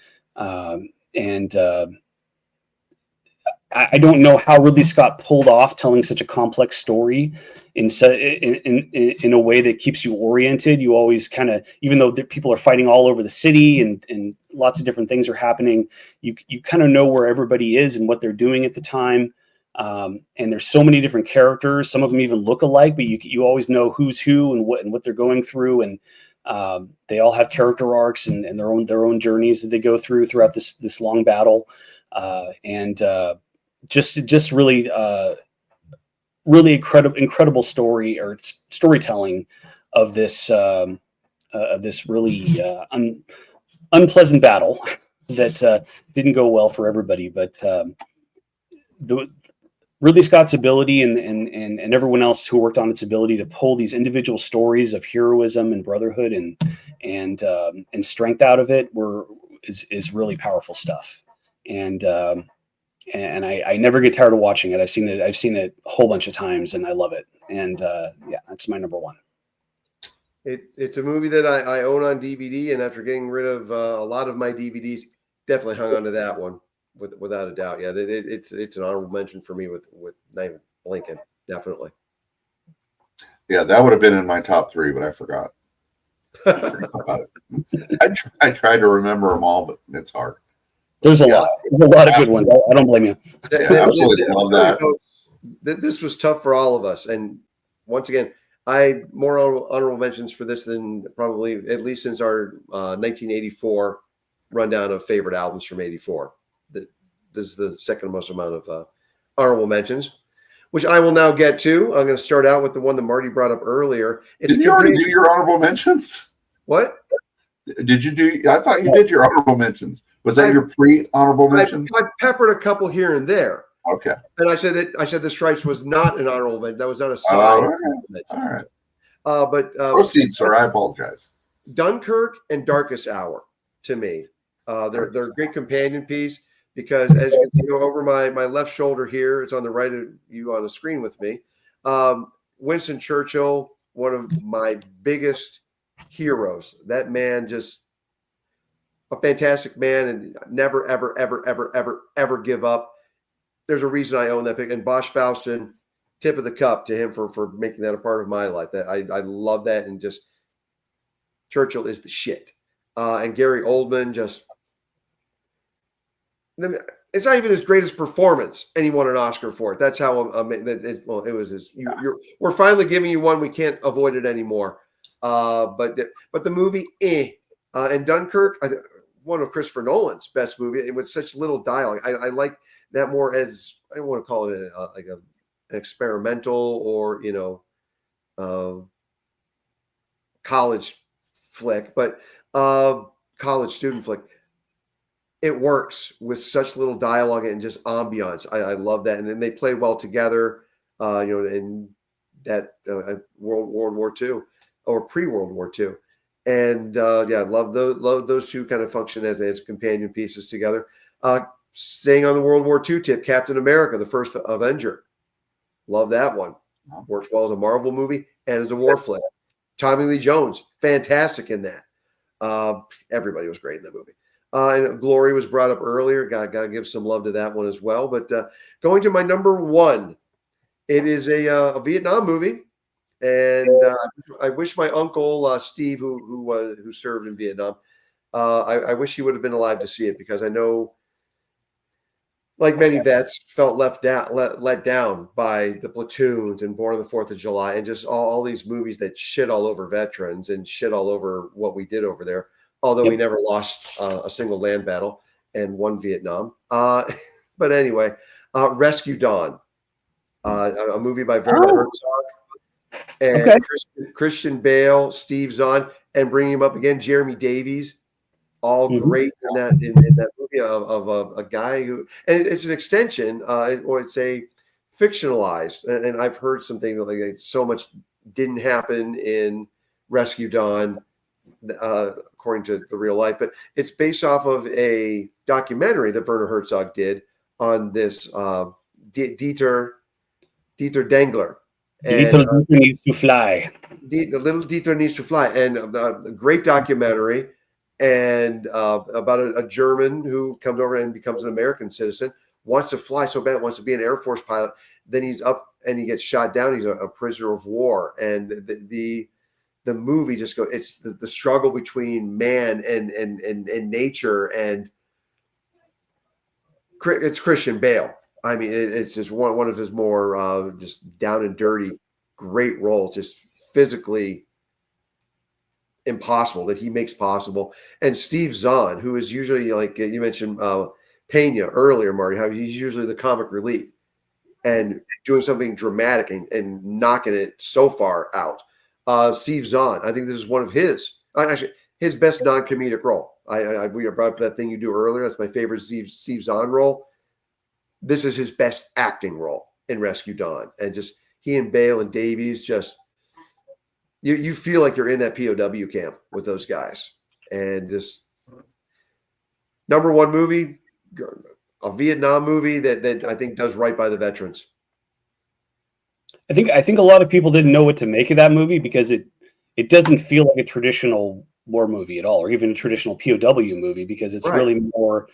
I don't know how Ridley Scott pulled off telling such a complex story in a way that keeps you oriented. You always kind of, even though people are fighting all over the city and lots of different things are happening, you kind of know where everybody is and what they're doing at the time. And there's so many different characters. Some of them even look alike, but you always know who's who and what they're going through. And they all have character arcs and their own journeys that they go throughout this long battle. Just really incredible story or storytelling of this really unpleasant battle that didn't go well for everybody. But Ridley Scott's ability and everyone else who worked on its ability to pull these individual stories of heroism and brotherhood and strength out of it is really powerful stuff. And I never get tired of watching it. I've seen it a whole bunch of times, and I love it. And that's my number one. It's a movie that I own on DVD, and after getting rid of a lot of my DVDs, definitely hung on to that one without a doubt. Yeah, it's an honorable mention for me with not even blinking. Definitely. Yeah, that would have been in my top 3, but I forgot. I tried to remember them all, but it's hard. There's a lot. There's a lot of good ones. I don't blame you. Absolutely love that. This was tough for all of us. And once again, I more honorable mentions for this than probably at least since our 1984 rundown of favorite albums from '84. This is the second most amount of honorable mentions, which I will now get to. I'm going to start out with the one that Marty brought up earlier. Did you already do your honorable mentions? What? Did you do? I thought you did your honorable mentions. Was that your pre-honorable mentions? I peppered a couple here and there. Okay. And I said the Stripes was not an honorable mention. That was not a side. All right. But Proceed, sir. I apologize. Dunkirk and Darkest Hour to me. They're a great companion piece because, as you can see over my left shoulder here, it's on the right of you on the screen with me. Winston Churchill, one of my biggest heroes. That man, just a fantastic man, and never, ever, ever, ever, ever, ever give up. There's a reason I own that pick. And Bosch Faustin, tip of the cup to him for making that a part of my life. That I love that, and just Churchill is the shit. And Gary Oldman, just it's not even his greatest performance, and he won an Oscar for it. That's how it was. We're finally giving you one. We can't avoid it anymore. But the movie, and Dunkirk, one of Christopher Nolan's best movie, with such little dialogue. I like that more as, I don't want to call it like an experimental or college flick, but college student flick. It works with such little dialogue and just ambiance. I love that, and then they play well together. In that World War II or pre-World War II, and I love those two kind of function as companion pieces together. Staying on the World War II tip, Captain America, the first Avenger. Love that one. Works well as a Marvel movie and as a war flick. Tommy Lee Jones, fantastic in that. Everybody was great in that movie. And Glory was brought up earlier. Got to give some love to that one as well. But going to my number one, it is a Vietnam movie, and I wish my uncle Steve, who served in Vietnam, I wish he would have been alive to see it, because I know, like many vets, felt let down by the Platoons and Born on the 4th of July, and just all these movies that shit all over veterans and shit all over what we did over there. Although we never lost a single land battle and won Vietnam. But anyway, Rescue Dawn, a movie by Werner Herzog, and Christian Bale, Steve Zahn, and bringing him up again, Jeremy Davies, all great in that movie of a guy who, and it's an extension, or it's a fictionalized, and I've heard some things like so much didn't happen in Rescue Dawn, according to the real life, but it's based off of a documentary that Werner Herzog did on this Dieter Dengler. Little Dieter needs to fly. The little Dieter needs to fly, and a great documentary, and about a German who comes over and becomes an American citizen, wants to fly so bad, wants to be an Air Force pilot. Then he's up and he gets shot down. He's a prisoner of war, and the movie just goes. It's the struggle between man and nature, and it's Christian Bale. I mean, it's just one of his more just down and dirty, great roles, just physically impossible that he makes possible. And Steve Zahn, who is usually, like you mentioned Pena earlier, Marty, how he's usually the comic relief, and doing something dramatic and knocking it so far out. Steve Zahn, I think this is one of his best non-comedic role. We brought up that thing you do earlier. That's my favorite Steve Zahn role. This is his best acting role in Rescue Dawn, and just he and Bale and Davies, just you feel like you're in that POW camp with those guys, and just number one movie, a Vietnam movie that I think does right by the veterans. I think a lot of people didn't know what to make of that movie, because it doesn't feel like a traditional war movie at all, or even a traditional POW movie, because it's really more.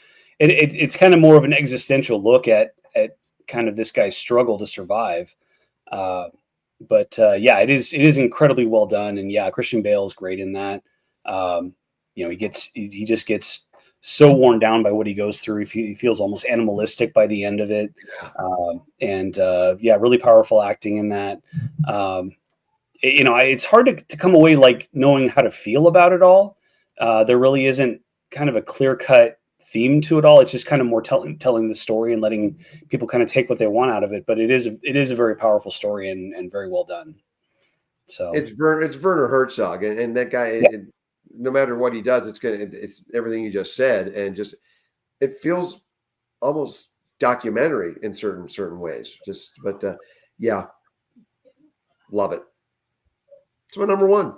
It's kind of more of an existential look at kind of this guy's struggle to survive. But it is incredibly well done, and Christian Bale is great in that. He just gets so worn down by what he goes through. He feels almost animalistic by the end of it. Really powerful acting in that. It's hard to come away like knowing how to feel about it all. There really isn't kind of a clear-cut theme to it all. It's just kind of more telling the story and letting people kind of take what they want out of it. But it is a very powerful story and very well done. So it's Werner Herzog, and that guy. No matter what he does, it's everything you just said, and just it feels almost documentary in certain ways. Love it. It's my number one.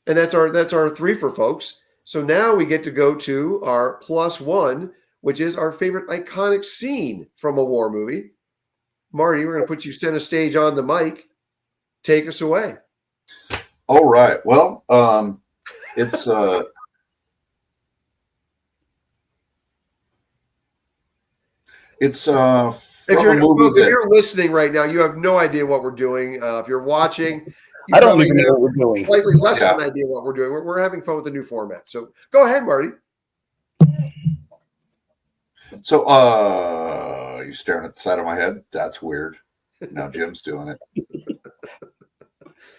And that's our Threefer, folks. So now we get to go to our plus one, which is our favorite iconic scene from a war movie. Marty, we're going to put you center stage on the mic. Take us away. All right. Well, it's If you're listening right now, you have no idea what we're doing. If you're watching, you I don't even know what we're doing. Slightly less of an idea what we're doing. We're having fun with the new format. So go ahead, Marty. So, you're staring at the side of my head. That's weird. Now Jim's doing it.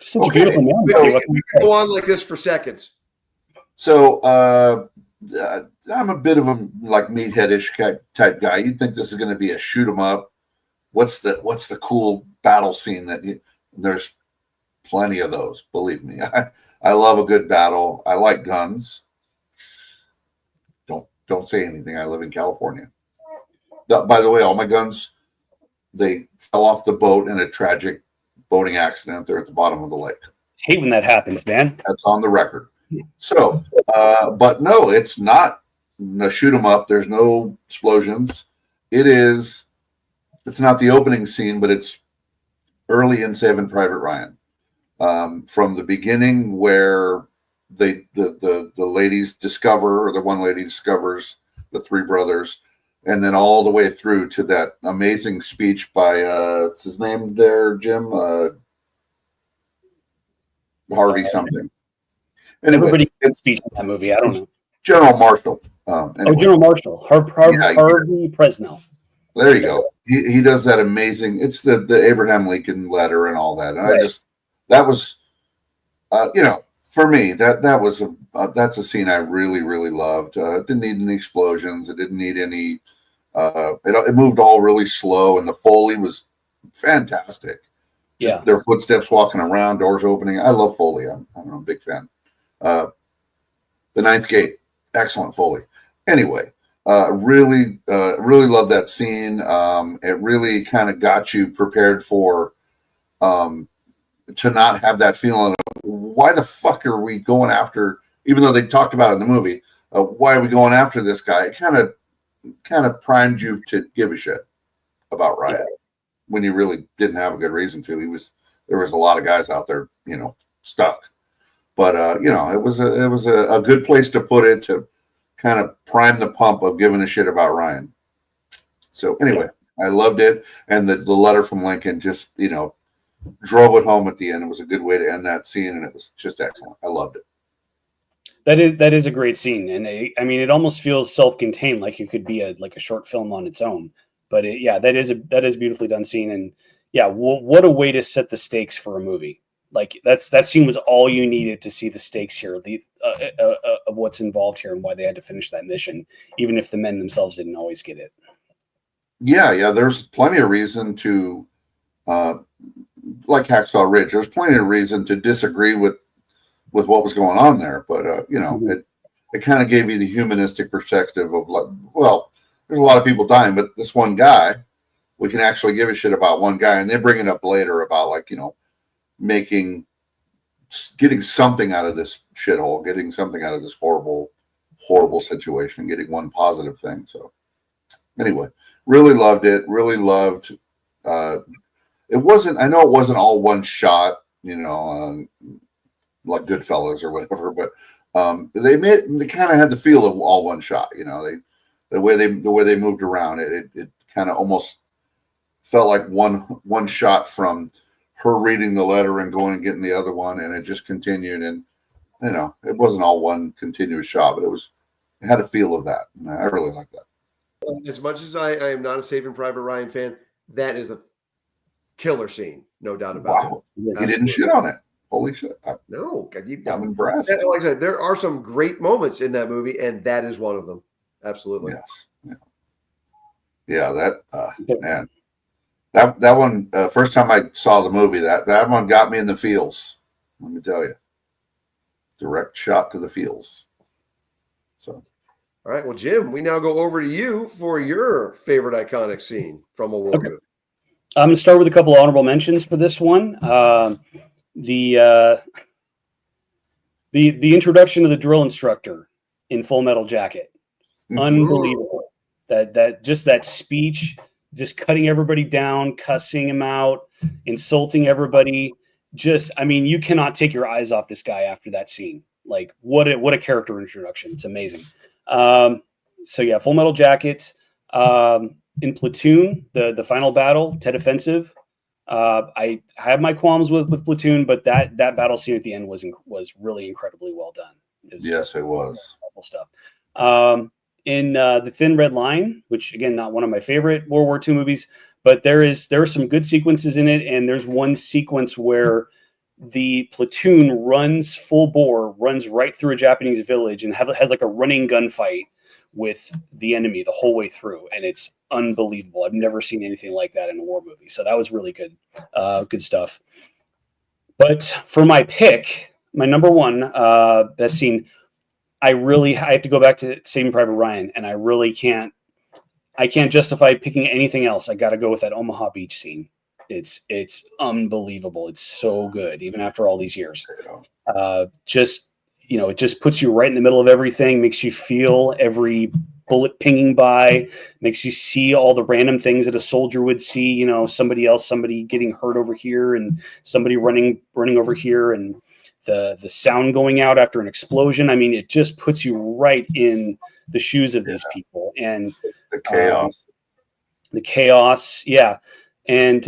Such a beautiful man. We can go on like this for seconds. So, I'm a bit of a meatheadish type guy. You'd think this is going to be a shoot 'em up. What's the cool battle scene there's plenty of those. Believe me, I love a good battle. I like guns. Don't say anything. I live in California. By the way, all my guns, they fell off the boat in a tragic boating accident. They're at the bottom of the lake. Hate when that happens, man. That's on the record. So, but no, it's not a shoot 'em up. There's no explosions. It's not the opening scene, but it's early in Saving Private Ryan. From the beginning where the ladies discover, or the one lady discovers the three brothers, and then all the way through to that amazing speech by what's his name there, Jim? Harvey something. Anyway, everybody gets speech in that movie. I don't know. General Marshall. Anyway. General Marshall. Harvey Presnell. There you go. He does that amazing. It's the Abraham Lincoln letter and all that. And right. That was, for me, that's a scene I really, really loved. It didn't need any explosions. It didn't need any. It moved all really slow, and the Foley was fantastic. Just their footsteps walking around, doors opening. I love Foley. I'm a big fan. The Ninth Gate, excellent Foley. Anyway, really love that scene. It really kind of got you prepared for to not have that feeling of why the fuck are we going after, even though they talked about it in the movie, why are we going after this guy? It kind of primed you to give a shit about Ryan when you really didn't have a good reason to. There was a lot of guys out there, stuck. But it was a good place to put it to kind of prime the pump of giving a shit about Ryan. So anyway, I loved it, and the letter from Lincoln just drove it home at the end. It was a good way to end that scene, and it was just excellent. I loved it. That is a great scene, and it almost feels self-contained, like it could be a short film on its own. But that is a beautifully done scene, and what a way to set the stakes for a movie. Like that scene was all you needed to see the stakes here, of what's involved here and why they had to finish that mission, even if the men themselves didn't always get it. Yeah. There's plenty of reason to, like Hacksaw Ridge. There's plenty of reason to disagree with what was going on there, but it kind of gave you the humanistic perspective of there's a lot of people dying, but this one guy, we can actually give a shit about one guy, and they bring it up later about getting something out of this shithole, getting something out of this horrible, horrible situation, getting one positive thing. So anyway, really loved it. Really loved. I know it wasn't all one shot, like Goodfellas or whatever, but they kind of had the feel of all one shot. The way they moved around it kind of almost felt like one shot from her reading the letter and going and getting the other one, and it just continued. And it wasn't all one continuous shot, but it had a feel of that. And I really like that. As much as I am not a Saving Private Ryan fan, that is a killer scene, no doubt about it. You didn't shit on it. Holy shit! No, I'm impressed. Like I said, there are some great moments in that movie, and that is one of them. Absolutely. Yes. Yeah. Man. That one, first time I saw the movie, that one got me in the feels. Let me tell you, direct shot to the feels. So, all right. Well, Jim, we now go over to you for your favorite iconic scene from a war movie. I'm going to start with a couple of honorable mentions for this one. the introduction of the drill instructor in Full Metal Jacket, Mhm. unbelievable. That just that speech, just cutting everybody down, cussing him out, insulting everybody. Just, I mean, you cannot take your eyes off this guy after that scene. Like, what a character introduction. It's amazing. So yeah, Full Metal Jacket. In Platoon, the final battle, Tet Offensive. I have my qualms with Platoon, but that battle scene at the end was really incredibly well done. Yes, it was. Wonderful stuff. In The Thin Red Line, which again, not one of my favorite World War II movies, but there are some good sequences in it, and there's one sequence where the platoon runs full bore, runs right through a Japanese village, and has like a running gunfight with the enemy the whole way through, and it's unbelievable. I've never seen anything like that in a war movie, so that was really good. Good stuff. But for my pick, my number one best scene, I have to go back to Saving Private Ryan, and I can't justify picking anything else. I got to go with that Omaha Beach scene. It's unbelievable. It's so good, even after all these years. It just puts you right in the middle of everything, makes you feel every bullet pinging by, makes you see all the random things that a soldier would see, somebody getting hurt over here and somebody running over here, and the sound going out after an explosion. I mean, it just puts you right in the shoes of these people, and the chaos. Yeah. And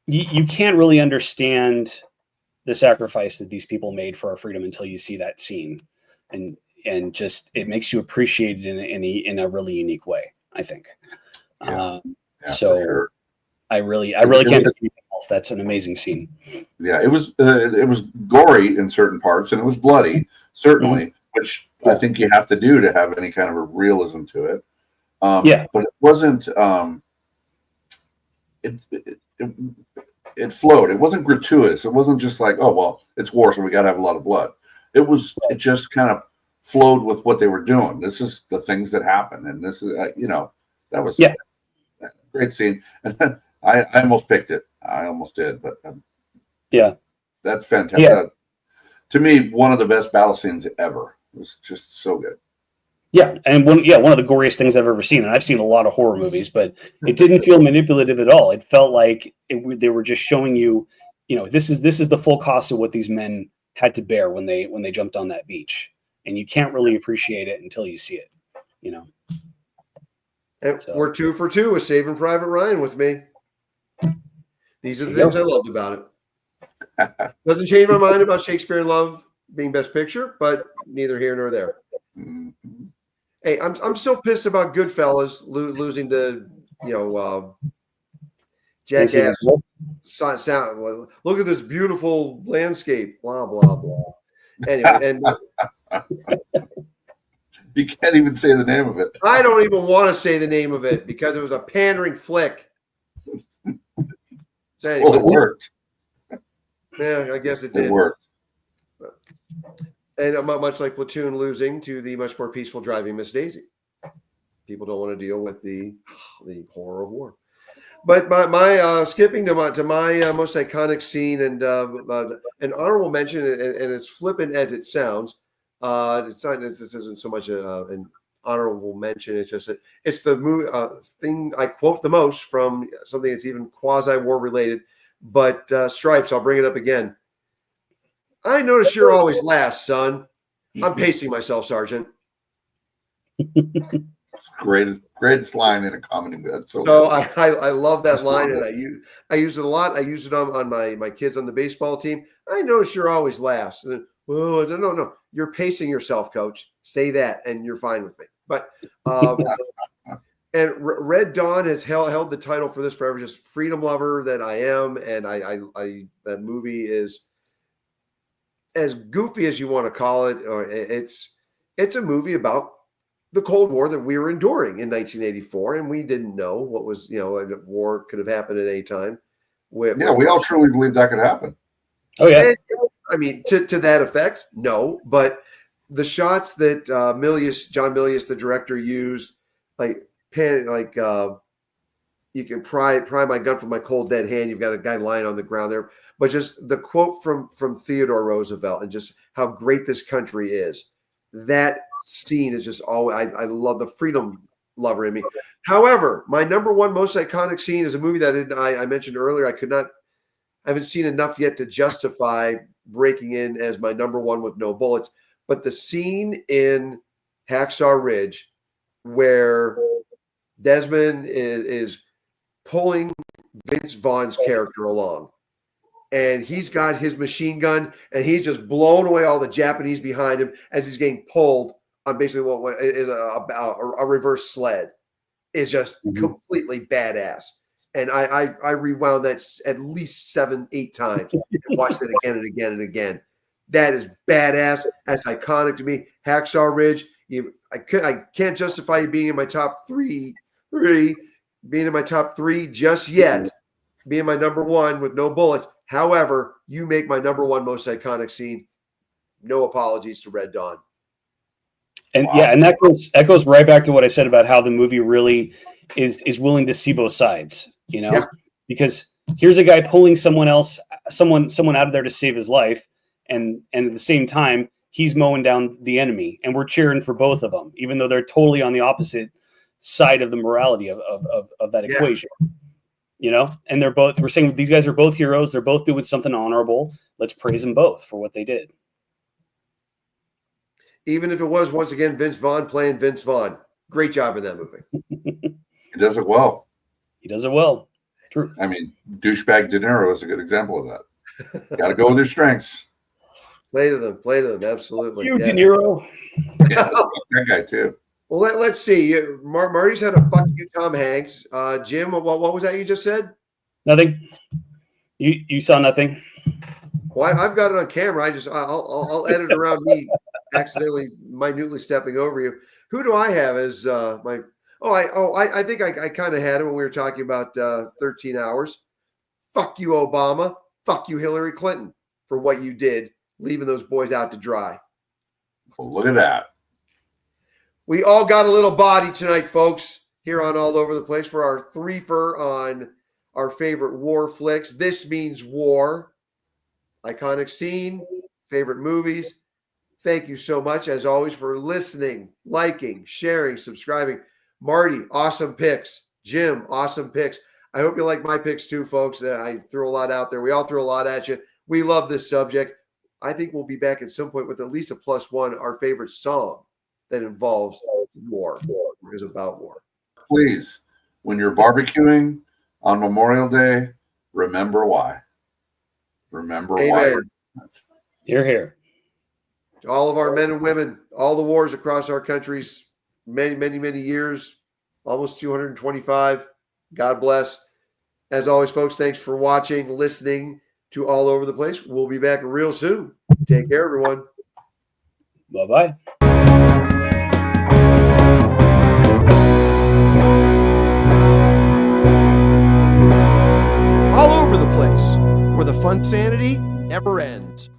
you can't really understand the sacrifice that these people made for our freedom until you see that scene, and just it makes you appreciate it in a really unique way, I think. So sure. I really can't think of anything else. That's an amazing scene. Yeah, it was gory in certain parts, and it was bloody, certainly, which I think you have to do to have any kind of a realism to it. But it wasn't. It flowed. It wasn't gratuitous. It wasn't just like, oh well, it's war, so we got to have a lot of blood. It just kind of flowed with what they were doing. This is the things that happen, and this is that was a great scene. And I almost picked it. I almost did, but that's fantastic. Yeah. To me, one of the best battle scenes ever. It was just so good. Yeah, and one of the goriest things I've ever seen. And I've seen a lot of horror movies, but it didn't feel manipulative at all. It felt like they were just showing you, this is the full cost of what these men had to bear when they jumped on that beach, and you can't really appreciate it until you see it. And we're 2 for 2 with Saving Private Ryan with me. These are the things I loved about it. Doesn't change my mind about Shakespeare in Love being Best Picture, but neither here nor there. Hey, I'm so pissed about Goodfellas losing to Jackass. Sound. Look at this beautiful landscape. Blah blah blah. Anyway, and you can't even say the name of it. I don't even want to say the name of it because it was a pandering flick. So anyway, well, it worked. Yeah, I guess it did. It worked. And much like Platoon losing to the much more peaceful Driving Miss Daisy. People don't want to deal with the horror of war. But my skipping to my most iconic scene and an honorable mention, and as flippant as it sounds, it's not. This isn't so much an honorable mention. It's just it's the movie thing I quote the most from something that's even quasi-war related. But Stripes, I'll bring it up again. I notice you're always last, son. I'm pacing myself, Sergeant. It's greatest line in a comedy. So I love that line, and I use it a lot. I use it on my kids on the baseball team. I notice you're always last. And, well, no, you're pacing yourself, Coach. Say that, and you're fine with me. But and Red Dawn has held the title for this forever. Just freedom lover that I am, and I that movie is as goofy as you want to call it. Or it's a movie about the Cold War that we were enduring in 1984, and we didn't know what was, a war could have happened at any time. We all truly believe that could happen. Oh yeah. And, I mean, to that effect, no. But the shots that John Milius, the director, used, you can pry my gun from my cold dead hand. You've got a guy lying on the ground there. But just the quote from Theodore Roosevelt and just how great this country is. That scene is just always, I love the freedom lover in me. However, my number one most iconic scene is a movie that I mentioned earlier. I haven't seen enough yet to justify breaking in as my number one with no bullets. But the scene in Hacksaw Ridge where Desmond is pulling Vince Vaughn's character along, and he's got his machine gun, and he's just blowing away all the Japanese behind him as he's getting pulled on basically what is a reverse sled, is just completely badass. And I rewound that at least 7-8 times and watched it again and again and again. That is badass. That's iconic to me. Hacksaw Ridge. I can't justify you being in my top three just yet. Being my number one with no bullets. However, you make my number one most iconic scene. No apologies to Red Dawn. And yeah, and that goes right back to what I said about how the movie really is willing to see both sides, you know, because here's a guy pulling someone out of there to save his life. And at the same time, he's mowing down the enemy, and we're cheering for both of them, even though they're totally on the opposite side of the morality of that equation, you know. And we're saying these guys are both heroes. They're both doing something honorable. Let's praise them both for what they did. Even if it was, once again, Vince Vaughn playing Vince Vaughn. Great job in that movie. He does it well. He does it well. True. I mean, douchebag De Niro is a good example of that. Got to go with your strengths. Play to them. Absolutely. You, De Niro. Yeah, that guy too. Well, let's see. Marty's had a fuck you, Tom Hanks. Jim, what was that you just said? Nothing. You saw nothing. Well, I've got it on camera. I'll edit around me accidentally, minutely stepping over you. Who do I have as my? I think I kind of had it when we were talking about 13 hours. Fuck you, Obama. Fuck you, Hillary Clinton, for what you did, leaving those boys out to dry. Well, look at that. We all got a little body tonight, folks, here on All Over the Place for our threefer on our favorite war flicks. This means war. Iconic scene, favorite movies. Thank you so much, as always, for listening, liking, sharing, subscribing. Marty, awesome picks. Jim, awesome picks. I hope you like my picks too, folks. I threw a lot out there. We all threw a lot at you. We love this subject. I think we'll be back at some point with at least a +1, our favorite song that involves war or is about war. Please, when you're barbecuing on Memorial Day, remember why. Remember Amen. why. You're here. To all of our men and women, all the wars across our countries, many, many, many years, almost 225. God bless. As always, folks, thanks for watching, listening to All Over the Place. We'll be back real soon. Take care, everyone. Bye-bye. All Over the Place, where the fun sanity never ends.